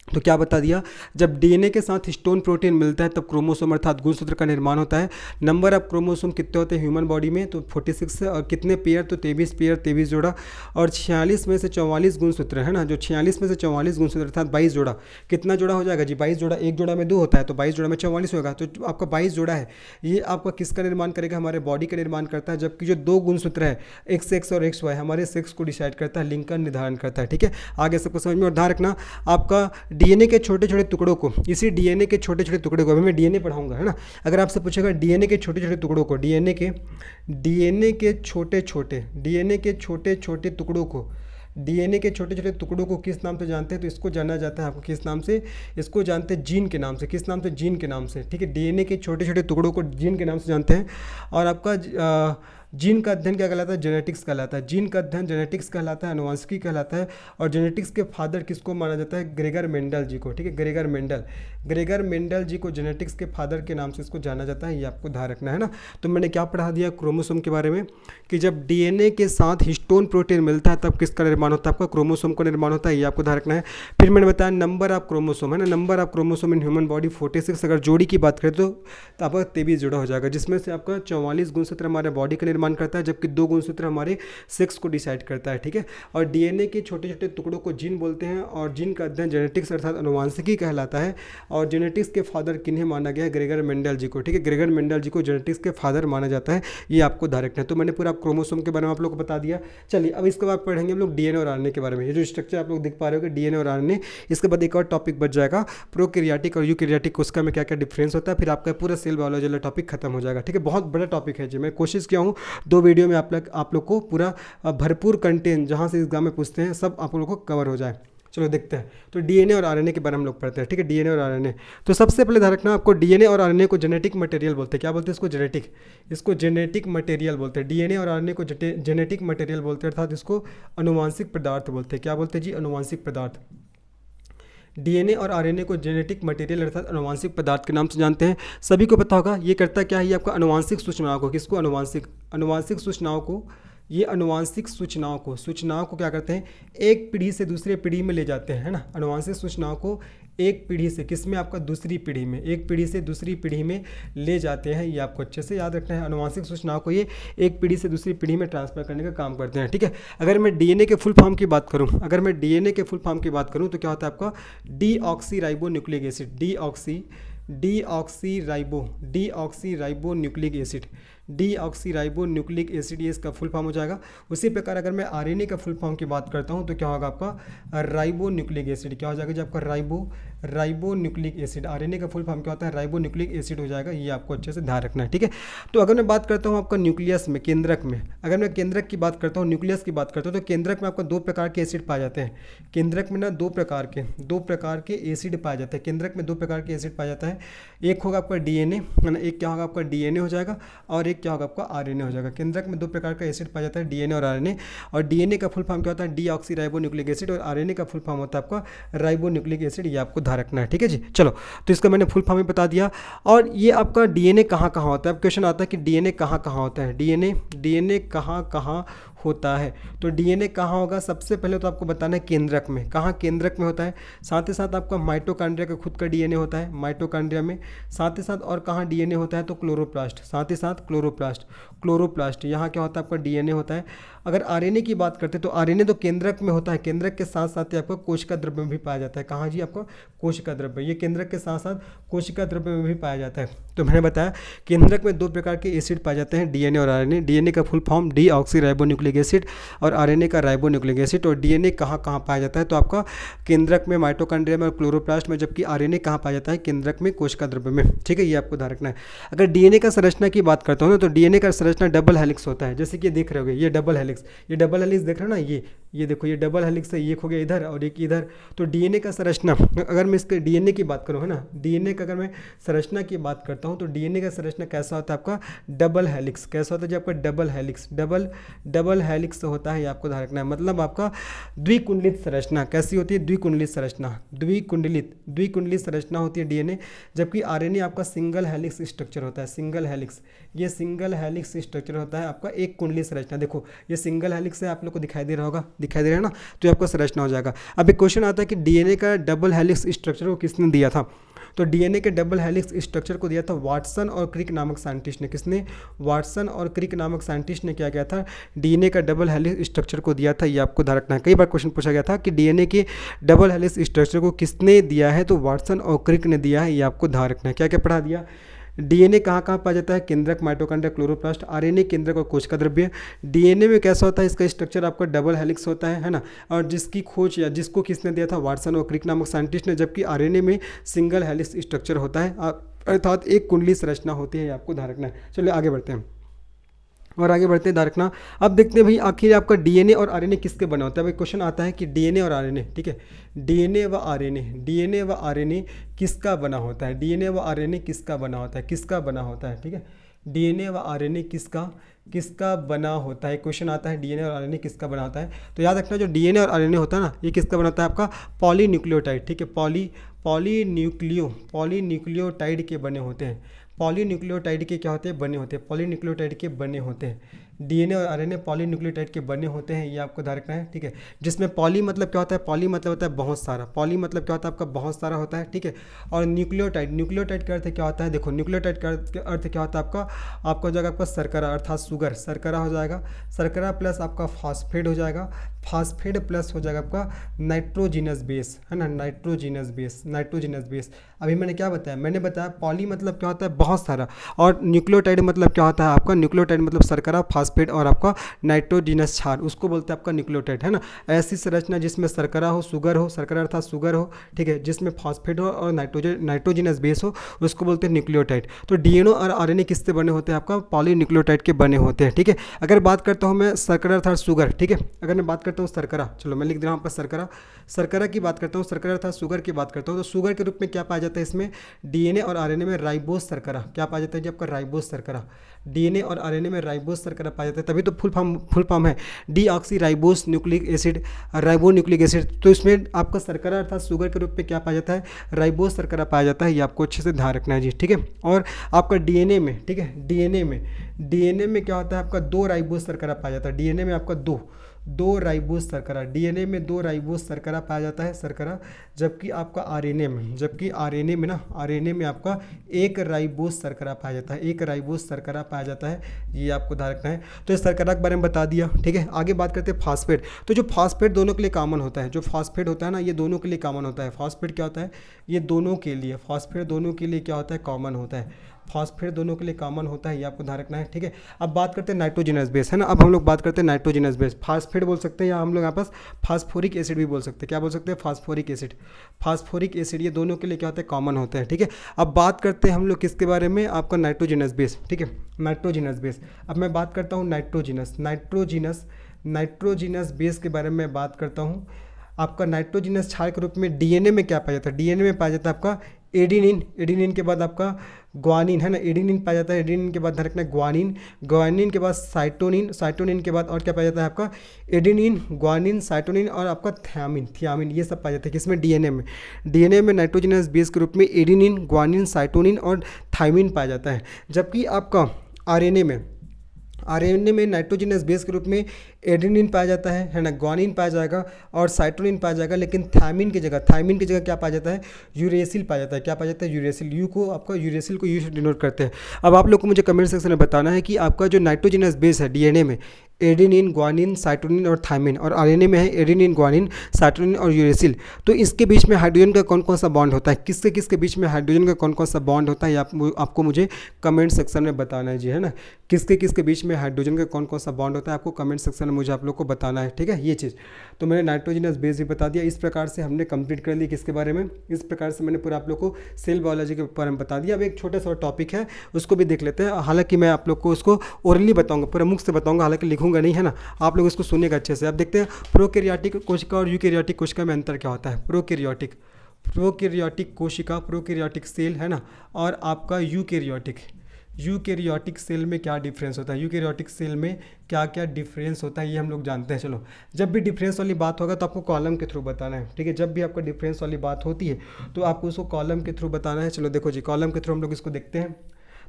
तो क्या बता दिया, जब डीएनए के साथ हिस्टोन प्रोटीन मिलता है तब क्रोमोसोम अर्थात गुणसूत्र का निर्माण होता है। नंबर ऑफ क्रोमोसोम कितने होते हैं ह्यूमन बॉडी में, तो 46 है, और कितने पेयर, तो 23 पेयर, 23 जोड़ा, और 46 में से 44 गुणसूत्र है ना, जो 46 में से 44 गुणसूत्र अर्थात 22 जोड़ा, कितना जोड़ा हो जाएगा जी, 22 जोड़ा, एक जोड़ा में 2 होता है, तो 22 जोड़ा में 44 होगा, तो आपका 22 जोड़ा है, ये आपका किसका निर्माण करेगा, हमारे बॉडी का निर्माण करता है। जबकि जो 2 गुणसूत्र है, एक सेक्स और एक वाई, हमारे सेक्स को डिसाइड करता है, लिंग का निर्धारण करता है, ठीक है। आगे सबको समझ में, और ध्यान रखना आपका डीएनए के छोटे छोटे टुकड़ों को, इसी डीएनए के छोटे छोटे टुकड़े को, अभी मैं डीएनए पढ़ाऊंगा, है ना। अगर आपसे पूछेगा डीएनए के छोटे छोटे टुकड़ों को, डीएनए के छोटे छोटे टुकड़ों को, डीएनए के छोटे छोटे टुकड़ों को किस नाम से जानते हैं, तो इसको जाना जाता है आपको किस नाम से, इसको जानते हैं जीन के नाम से, किस नाम से, जीन के नाम से, ठीक है। डीएनए के छोटे छोटे टुकड़ों को जीन के नाम से जानते हैं। और आपका जीन का अध्ययन क्या कहलाता है, जेनेटिक्स कहलाता है, जीन का अध्ययन जेनेटिक्स कहलाता है, आनुवंशिकी कहलाता है। और जेनेटिक्स के फादर किसको माना जाता है, ग्रेगर मेंडल जी को, ठीक है, ग्रेगर मेंडल जी को जेनेटिक्स के फादर के नाम से इसको जाना जाता है, ये आपको ध्यान रखना है ना। तो मैंने क्या पढ़ा दिया क्रोमोसोम के बारे में, कि जब डीएनए के साथ हिस्टोन प्रोटीन मिलता है तब किसका निर्माण होता है, आपका क्रोमोसोम का निर्माण होता है, ये आपको ध्यान रखना है। फिर मैंने बताया नंबर ऑफ क्रोमोसोम, है ना, number of chromosome in human body 46, अगर जोड़ी की बात करें तो आपका 23 जोड़ा हो जाएगा, जिसमें से आपका 44 गुणसूत्र हमारे बॉडी का निर्माण करता है, जबकि 2 गुणसूत्र हमारे सेक्स को डिसाइड करता है, ठीक है। और डीएनए के छोटे छोटे टुकड़ों को जीन बोलते हैं, और जीन का अध्ययन जेनेटिक्स अर्थात आनुवंशिकी कहलाता है। और जेनेटिक्स के फादर किन्हें माना गया है, ग्रेगर मेंडल जी को, ठीक है, ग्रेगर मेंडल जी को जेनेटिक्स के फादर माना जाता है, ये आपको ध्यान रखना है। तो मैंने पूरा क्रोमोसोम के बारे में आप लोग को बता दिया। चलिए अब इसके बाद पढ़ेंगे हम लोग डीएनए और आरएनए के बारे में। ये जो स्ट्रक्चर आप लोग देख पा रहे हो डीएनए और आरएनए, इसके बाद एक और टॉपिक बच जाएगा प्रोकैरियोटिक और यूकैरियोटिक, उसका में क्या क्या डिफरेंस होता है, फिर आपका पूरा सेल बायोलॉजी वाला टॉपिक खत्म हो जाएगा, ठीक है। बहुत बड़ा टॉपिक है जी, मैं कोशिश किया हूँ 2 वीडियो में आप लोग को पूरा भरपूर कंटेंट जहाँ से एग्जाम में पूछते हैं सब आप लोग को कवर हो जाए। चलो देखते हैं, तो डीएनए और आरएनए के बारे में हम लोग पढ़ते हैं, ठीक है। डीएनए और आरएनए, तो सबसे पहले ध्यान रखना आपको, डीएनए और आरएनए को जेनेटिक मटेरियल बोलते हैं। क्या बोलते हैं इसको, इसको जेनेटिक मटेरियल बोलते हैं। डीएनए और आरएनए को जेनेटिक मटेरियल बोलते हैं, अर्थात इसको अनुवांशिक पदार्थ बोलते हैं। क्या बोलते हैं जी, अनुवांशिक पदार्थ। डीएनए और आरएनए को जेनेटिक मटेरियल अर्थात अनुवांशिक पदार्थ के नाम से जानते हैं। सभी को पता होगा ये करता क्या है, ये आपका अनुवांशिक सूचनाओं को, किसको, अनुवांशिक सूचनाओं को, ये अनुवांशिक सूचनाओं को क्या करते हैं, एक पीढ़ी से दूसरे पीढ़ी में ले जाते हैं, है ना। अनुवांशिक सूचनाओं को एक पीढ़ी से, किसमें, आपका दूसरी पीढ़ी में, एक पीढ़ी से दूसरी पीढ़ी में ले जाते हैं, ये आपको अच्छे से याद रखना है। अनुवांशिक सूचनाओं को ये एक पीढ़ी से दूसरी पीढ़ी में ट्रांसफर करने का काम करते हैं, ठीक है। अगर मैं डीएनए के फुल फॉर्म की बात करूं, तो क्या होता है आपका, डीऑक्सीराइबोन्यूक्लिक एसिड, डीऑक्सीराइबोन्यूक्लिक एसिड, ये इसका फुल फॉर्म हो जाएगा। उसी प्रकार अगर मैं आरएनए का फुल फॉर्म की बात करता हूं तो क्या होगा आपका, राइबोन्यूक्लिक एसिड। क्या हो जाएगा जी आपका, राइबोन्यूक्लिक एसिड। आरएनए का फुल फॉर्म क्या होता है, राइबोन्यूक्लिक एसिड हो जाएगा, ये आपको अच्छे से ध्यान रखना है, ठीक है। तो अगर मैं बात करता हूँ आपका न्यूक्लियस में, केंद्रक में, अगर मैं केंद्रक की बात करता हूँ, न्यूक्लियस की बात करता हूँ, तो केंद्रक में आपका 2 प्रकार के एसिड पाए जाते हैं। केंद्रक में ना 2 प्रकार के एसिड पाए जाते हैं। केंद्रक में 2 प्रकार के एसिड पाया जाता है, एक होगा आपका डीएनए, है ना, एक क्या होगा आपका डीएनए हो जाएगा, और एक क्या होगा आपका आरएनए हो जाएगा। केंद्रक में 2 प्रकार का एसिड पाया जाता है, डीएनए और आरएनए। और डीएनए का फुल फॉर्म क्या होता है, डीऑक्सीराइबोन्यूक्लिक एसिड, और आरएनए का फुल फॉर्म होता है आपका राइबोन्यूक्लिक एसिड, ये आपको ध्यान रखना है, ठीक है जी। चलो, तो इसका मैंने फुल फॉर्म ही बता दिया। और ये आपका डीएनए कहाँ कहाँ होता है, अब क्वेश्चन आता है कि डीएनए कहाँ कहाँ होता है, डीएनए कहाँ कहाँ होता है। तो डीएनए कहाँ होगा, सबसे पहले तो आपको बताना है केंद्रक में, कहाँ केंद्रक में होता है। साथ ही साथ आपका माइटोकॉन्ड्रिया का खुद का डीएनए होता है माइटोकॉन्ड्रिया में। साथ ही साथ और कहाँ डीएनए होता है, तो क्लोरोप्लास्ट, साथ ही साथ क्लोरोप्लास्ट यहाँ क्या होता है, आपका डीएनए होता है। अगर आरएनए की बात करते हैं तो आरएनए तो केंद्रक में होता है, केंद्रक के साथ साथ ही आपका कोशिका द्रव्य में भी पाया जाता है। कहाँ जी, आपका कोशिका द्रव्य, ये केंद्रक के साथ साथ कोशिका द्रव्य में भी पाया जाता है। तो मैंने बताया केंद्रक में दो प्रकार के एसिड पाए जाते हैं, डीएनए और आरएनए। डीएनए का फुल फॉर्म डीऑक्सीराइबोन्यूक्लिक एसिड और आरएनए का राइबोन्यूक्लिक एसिड। और डीएनए कहाँ कहाँ पाया जाता है, तो आपका केंद्रक में, माइटोकॉन्ड्रिया में और क्लोरोप्लास्ट में, जबकि आरएनए कहाँ पाया जाता है, केंद्रक में, कोशिका द्रव्य में, ठीक है, ये आपको ध्यान रखना है। अगर डीएनए का संरचना की बात करता हूँ ना, तो डीएनए का संरचना डबल हेलिक्स होता है, जैसे कि देख रहे होगे ये डबल हेलिक्स, देख रहे हो ना, ये देखो, ये डबल हेलिक्स है, एक हो गया इधर और एक इधर। तो डीएनए का संरचना, अगर मैं इसके डीएनए की बात करूँ, है ना, डीएनए का अगर मैं संरचना की बात करता हूँ, तो डीएनए का संरचना कैसा होता है आपका, डबल हेलिक्स। कैसा होता है जी, आपका डबल हेलिक्स, डबल हेलिक्स होता है, ये आपको ध्यान रखना है। मतलब आपका द्विकुंडलित संरचना कैसी होती है, द्विकुंडलित संरचना, द्विकुंडलित संरचना होती है डीएनए। जबकि आरएनए आपका सिंगल हेलिक्स स्ट्रक्चर होता है, सिंगल हेलिक्स, ये सिंगल हेलिक्स स्ट्रक्चर होता है आपका, एक कुंडली संरचना। देखो ये सिंगल हेलिक्स है, आप लोग को दिखाई दे रहा होगा, दिखाई दे रहा है ना, तो ये आपका संरचना हो जाएगा। अब एक क्वेश्चन आता है कि डीएनए का डबल हेलिक्स स्ट्रक्चर को किसने दिया था। तो डीएनए के डबल हेलिक्स स्ट्रक्चर को दिया था वाटसन और क्रिक नामक साइंटिस्ट ने। किसने, वाटसन और क्रिक नामक साइंटिस्ट ने क्या किया था, डीएनए का डबल हेलिक्स स्ट्रक्चर को दिया था, ये आपको ध्यान रखना है। कई बार क्वेश्चन पूछा गया था कि डीएनए के डबल हेलिक्स स्ट्रक्चर को किसने दिया है, तो वाटसन और क्रिक ने दिया है, ये आपको ध्यान रखना है। क्या क्या पढ़ा दिया, डीएनए कहाँ कहाँ पाया जाता है, केंद्रक, माइटोकॉन्ड्रिया, क्लोरोप्लास्ट, आरएनए केंद्रक और कोशिका द्रव्य। डीएनए में कैसा होता है, इसका स्ट्रक्चर आपका डबल हेलिक्स होता है ना, और जिसकी खोज या जिसको किसने दिया था, वाटसन और क्रिक नामक साइंटिस्ट ने। जबकि आरएनए में सिंगल हेलिक्स स्ट्रक्चर होता है, अर्थात एक कुंडली संरचना होती है, आपको ध्यान रखना है। चलिए आगे बढ़ते हैं, ध्यान रखना। अब देखते हैं भाई आखिर आपका डीएनए और आरएनए किसके बना होता है। भाई क्वेश्चन आता है कि डीएनए और आरएनए, ठीक है, डीएनए व आरएनए किसका बना होता है, डीएनए व आरएनए किसका बना होता है, ठीक है, डीएनए व आरएनए किसका बना होता है। क्वेश्चन आता है डीएनए और आरएनए किसका बना होता है, तो याद रखना जो डीएनए और आरएनए होता है ना, ये किसका बना होता है, आपका पॉलीन्यूक्लियोटाइड, ठीक है, पॉलीन्यूक्लियोटाइड के बने होते हैं। पॉलीन्यूक्लियोटाइड के क्या होते हैं, बने होते हैं, पॉलीन्यूक्लियोटाइड के बने होते हैं। डीएनए और आरएनए पॉलीन्यूक्लियोटाइड के बने होते हैं, ये आपको ध्यान रखना है, ठीक है। जिसमें पॉली मतलब क्या होता है, पॉली मतलब होता है बहुत सारा, पॉली मतलब क्या होता है आपका बहुत सारा होता है, ठीक है। और न्यूक्लियोटाइड का अर्थ क्या होता है, देखो न्यूक्लियोटाइड का अर्थ क्या होता है आपका हो जाएगा आपका शर्करा, अर्थात शुगर, शर्करा हो जाएगा, शर्करा प्लस आपका फॉस्फेट हो जाएगा, फॉस्फेट प्लस हो जाएगा आपका नाइट्रोजिनस बेस, है ना, नाइट्रोजिनस बेस। अभी मैंने क्या बताया, मैंने बताया पॉली मतलब क्या होता है बहुत सारा, और न्यूक्लियोटाइड मतलब क्या होता है आपका, न्यूक्लियोटाइड मतलब शर्करा, फॉस्फेट और आपका नाइट्रोजिनस क्षार, उसको बोलते हैं आपका न्यूक्लियोटाइड, है ना। ऐसी संरचना जिसमें शर्करा हो, शुगर हो, शर्करा अर्थात शुगर हो, ठीक है, जिसमें फॉस्फेट हो और नाइट्रोजिनस बेस हो, उसको बोलते हैं न्यूक्लियोटाइड। तो डीएनए और आरएनए किससे बने होते हैं, आपका पॉलीन्यूक्लियोटाइड के बने होते हैं, ठीक है। अगर बात करता हूँ मैं शर्करा अर्थात शुगर, ठीक है, अगर मैं बात करता हूँ शर्करा, चलो मैं लिख दे रहा हूँ आपका शर्करा की बात करता हूँ, शर्करा अर्थात शुगर की बात करता हूँ, तो शुगर के रूप में क्या पाया जाता है, इसमें डीएनए और आरएनए में राइबोस शर्करा क्या पाया जाता है जी, आपका राइबोस शर्करा, डीएनए और आरएनए में राइबोस शर्करा पाया जाता है, तभी तो फुल फॉर्म है deoxyribose nucleic acid, ribonucleic acid. तो इसमें आपका शर्करा अर्थात शुगर के रूप में क्या पाया जाता है, राइबोस शर्करा पाया जाता है, ये आपको अच्छे से ध्यान रखना है जी, ठीक है। और आपका डीएनए में, ठीक है, डीएनए में क्या होता है आपका दो राइबोस शर्करा पाया जाता है, डीएनए में आपका दो राइबोस शर्करा, डीएनए में दो राइबोस शर्करा पाया जाता है शर्करा, जबकि आपका आरएनए में आपका एक राइबोस शर्करा पाया जाता है, ये आपको ध्यान रखना है। तो इस शर्करा के बारे में बता दिया, ठीक है। आगे बात करते हैं फास्फेट। तो जो फास्फेट दोनों के लिए कॉमन होता है, जो फास्फेट होता है ना, ये दोनों के लिए कॉमन होता है। फास्फेट क्या होता है, ये दोनों के लिए, फास्फेट दोनों के लिए क्या होता है, कॉमन होता है, फास्फेट दोनों के लिए कॉमन होता है, ये आपको ध्यान रखना है, ठीक है। अब बात करते हैं नाइट्रोजिनस बेस, है ना, अब हम लोग बात करते हैं नाइट्रोजिनस बेस। फास्फेट बोल सकते हैं या हम लोग यहाँ पास फास्फोरिक एसिड भी बोल सकते हैं, क्या बोल सकते हैं, फास्फोरिक एसिड, ये दोनों के लिए क्या होता है, कॉमन होते हैं, ठीक है। अब बात करते हैं हम लोग किसके बारे में, आपका नाइट्रोजिनस बेस, ठीक है, नाइट्रोजिनस बेस। अब मैं बात करता हूँ नाइट्रोजिनस बेस के बारे में बात करता हूँ। आपका नाइट्रोजिनस क्षार के रूप में डीएनए में क्या पाया जाता है, डीएनए में पाया जाता है आपका एडिनिन, एडिनिन के बाद आपका ग्वानिन है ना, एडिनिन पाया जाता है, एडिनिन के बाद ध्यान रखना ग्वानिन, ग्वानिन के बाद साइटोनिन, साइटोनिन के बाद और क्या पाया जाता है आपका एडिनिन, ग्वानिन, साइटोनिन और आपका थियामिन, थियामिन, ये सब पाया जाता है किसमें, डीएनए में। डीएनए में नाइट्रोजनस बेस के रूप में एडिनिन, ग्वानिन, साइटोनिन और थायमिन पाया जाता है। जबकि आपका आरएनए में, आरएनए में नाइट्रोजनस बेस के रूप में एडेनिन पाया जाता है ना, ग्वानिन पाया जाएगा और साइटोनिन पाया जाएगा, लेकिन थायमिन की जगह, थायमिन की जगह क्या पाया जाता है, यूरेसिल पाया जाता है। क्या पाया जाता है, यूरेसिल, यू को आपका यूरेसिल को यू से डिनोट करते हैं। अब आप लोग को मुझे कमेंट सेक्शन में बताना है कि आपका जो नाइट्रोजनस बेस है डीएनए में, एडेनिन, ग्वानिन, साइटोनिन और थायमिन, और आरएनए में है एडेनिन, ग्वानिन, साइटोनिन और यूरेसिल, तो इसके बीच में हाइड्रोजन का कौन कौन सा बॉन्ड होता है, किसके किसके बीच में हाइड्रोजन का कौन कौन सा बॉन्ड होता है, आपको मुझे कमेंट सेक्शन में बताना है जी, है ना। किसके किसके बीच में हाइड्रोजन का कौन कौन सा बॉन्ड होता है आपको कमेंट सेक्शन में मुझे आप लोग को बताना है, ठीक है। ये चीज़ तो मैंने नाइट्रोजनस बेस भी बता दिया। इस प्रकार से हमने कंप्लीट कर लिया किसके बारे में, इस प्रकार से मैंने पूरा आप लोग को सेल बायोलॉजी के बारे में बता दिया। अब एक छोटा सा टॉपिक है उसको भी देख लेते हैं। हालांकि मैं आप लोग को उसको ओरली बताऊंगा, पूरा मुख से बताऊंगा, हालांकि लिखूंगा नहीं, है ना। आप लोग इसको सुनिएगा अच्छे से। अब देखते हैं प्रोकैरियोटिक कोशिका और यूकैरियोटिक कोशिका में अंतर क्या होता है। प्रोकैरियोटिक कोशिका, प्रोकैरियोटिक सेल, है ना, और आपका यूकैरियोटिक सेल में क्या डिफरेंस होता है, यूकैरियोटिक सेल में क्या क्या डिफरेंस होता है ये हम लोग जानते हैं। चलो, जब भी डिफरेंस वाली बात होगा तो आपको कॉलम के थ्रू बताना है, ठीक है। जब भी आपका डिफरेंस वाली बात होती है तो आपको उसको कॉलम के थ्रू बताना है। चलो देखो जी, कॉलम के थ्रू हम लोग इसको देखते हैं।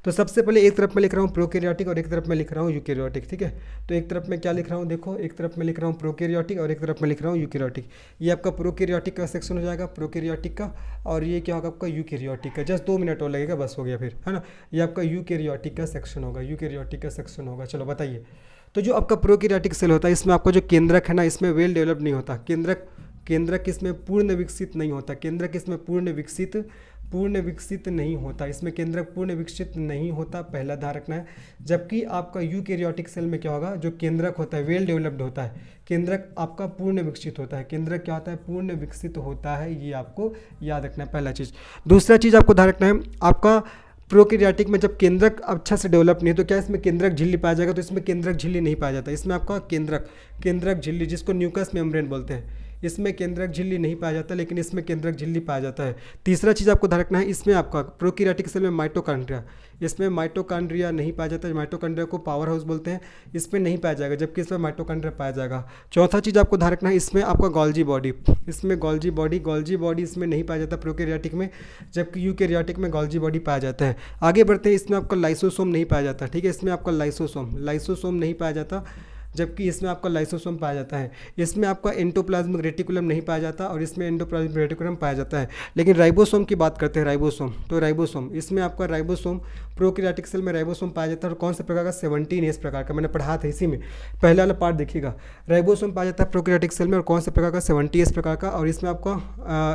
तो सबसे पहले एक तरफ मैं लिख रहा हूँ प्रोकैरियोटिक और एक तरफ मैं लिख रहा हूँ यूकैरियोटिक, ठीक है। तो एक तरफ मैं क्या लिख रहा हूँ, देखो, एक तरफ मैं लिख रहा हूँ प्रोकैरियोटिक और एक तरफ मैं लिख रहा हूँ यूकैरियोटिक। ये आपका प्रोकैरियोटिक का सेक्शन हो जाएगा, प्रोकैरियोटिक का, और ये क्या होगा आपका यूकैरियोटिक का। जस्ट 2 मिनट और लगेगा, बस हो गया फिर, है ना। ये आपका यूकैरियोटिक का सेक्शन होगा, यूकैरियोटिक का सेक्शन होगा। चलो बताइए, तो जो आपका प्रोकैरियोटिक सेल होता है इसमें आपका जो केंद्रक है ना, इसमें वेल डेवलप्ड नहीं होता। केंद्रक इसमें पूर्ण विकसित नहीं होता, केंद्रक इसमें पूर्ण विकसित नहीं होता, इसमें केंद्रक पूर्ण विकसित नहीं होता, पहला ध्यान रखना है। जबकि आपका यूकैरियोटिक सेल में क्या होगा, जो केंद्रक होता है वेल डेवलप्ड होता है, केंद्रक आपका पूर्ण विकसित होता है। केंद्रक क्या होता है, पूर्ण विकसित होता है, ये आपको याद रखना है, पहला चीज़। दूसरा चीज़ आपको ध्यान रखना है, आपका प्रोकैरियोटिक में जब केंद्रक अच्छा से डेवलप नहीं, तो क्या इसमें केंद्रक झिल्ली पाया जाएगा, तो इसमें केंद्रक झिल्ली नहीं पाया जाता। इसमें आपका केंद्रक झिल्ली, जिसको न्यूक्लियस मेम्ब्रेन बोलते हैं, इसमें केंद्रक झिल्ली नहीं पाया जाता, लेकिन इसमें केंद्रक झिल्ली पाया जाता है। तीसरा चीज़ आपको ध्यान रखना है, इसमें आपका प्रोकैरियोटिक सेल में माइटोकॉन्ड्रिया, इसमें माइटोकॉन्ड्रिया नहीं पाया जाता है। माइटोकॉन्ड्रिया को पावर हाउस बोलते हैं, इसमें नहीं पाया जाएगा, जबकि इसमें माइटोकॉन्ड्रिया पाया जाएगा। चौथा चीज़ आपको ध्यान रखना है, इसमें आपका गोल्जी बॉडी, इसमें गोल्जी बॉडी इसमें नहीं पाया जाता प्रोकैरियोटिक में, जबकि यूकैरियोटिक में गोल्जी बॉडी पाया जाता है। आगे बढ़ते हैं, इसमें आपका लाइसोसोम नहीं पाया जाता, ठीक है। इसमें आपका लाइसोसोम नहीं पाया जाता, जबकि इसमें आपका लाइसोसोम पाया जाता है। इसमें आपका एंडोप्लाज्मिक रेटिकुलम नहीं पाया जाता और इसमें एंडोप्लाज्मिक रेटिकुलम पाया जाता है। लेकिन राइबोसोम की बात करते हैं, राइबोसोम, इसमें आपका राइबोसोम, प्रोकैरियोटिक सेल में राइबोसोम पाया जाता है, और कौन से प्रकार का, 17S प्रकार का, मैंने पढ़ा था इसी में, पहले वाला पार्ट देखिएगा। राइबोसोम पाया जाता है प्रोकैरियोटिक सेल में, और कौन से प्रकार का, 70S प्रकार का, और इसमें आपका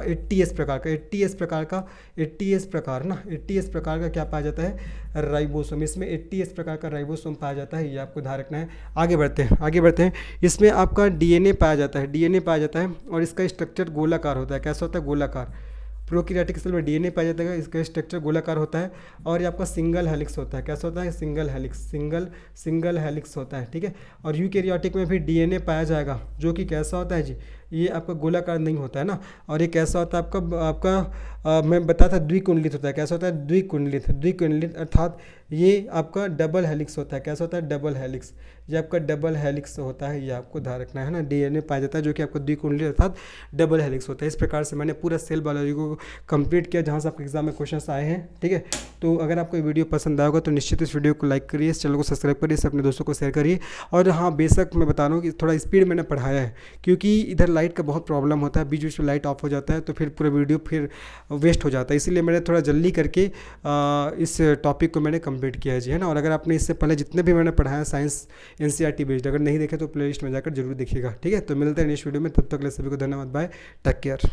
80S प्रकार का, 80S प्रकार का क्या पाया जाता है, राइबोसोम। इसमें 80S प्रकार का राइबोसोम पाया जाता है, ये आपको ध्यान रखना है। आगे बढ़ते हैं। इसमें आपका डीएनए पाया जाता है, और इसका स्ट्रक्चर गोलाकार होता है। कैसा होता है, गोलाकार। प्रोकैरियोटिक सेल में डीएनए पाया जाता है, इसका स्ट्रक्चर गोलाकार होता है, और ये आपका सिंगल हेलिक्स होता है। कैसा होता है, सिंगल हेलिक्स होता है, ठीक है। और यूकैरियोटिक में भी डीएनए पाया जाएगा, जो कि कैसा होता है जी, ये आपका गोलाकार नहीं होता है ना, और ये कैसा होता है आपका मैं बताया था द्विकुंडलित होता है। कैसा होता है, द्विकुंडलित, अर्थात ये आपका डबल हेलिक्स होता है। कैसा होता है, डबल हेलिक्स, ये आपका डबल हेलिक्स होता है, ये आपको ध्यान रखना है ना। डीएनए पाया जाता है जो कि आपको द्विकुंडलित अर्थात डबल हेलिक्स होता है। इस प्रकार से मैंने पूरा सेल बायोलॉजी को कंप्लीट किया, जहाँ से आपके एग्जाम में क्वेश्चन आए हैं, ठीक है। तो अगर आपको वीडियो पसंद आएगा तो निश्चित इस वीडियो को लाइक करिए, इस चैनल को सब्सक्राइब करिए, इसे अपने दोस्तों को शेयर करिए। और हाँ, बेशक मैं बता रहा हूँ कि थोड़ा स्पीड मैंने पढ़ाया है, क्योंकि इधर लाइट का बहुत प्रॉब्लम होता है, बीच बीच में लाइट ऑफ हो जाता है, तो फिर पूरा वीडियो फिर वेस्ट हो जाता है। इसीलिए मैंने थोड़ा जल्दी करके इस टॉपिक को मैंने कंप्लीट किया है जी, है ना। और अगर आपने इससे पहले जितने भी मैंने पढ़ाया साइंस NCERT बेस्ड, अगर नहीं देखे तो प्लेलिस्ट में जाकर जरूर देखिएगा, ठीक है। तो मिलते हैं नेक्स्ट वीडियो में, तब तक के लिए सभी को धन्यवाद, बाय, टेक केयर।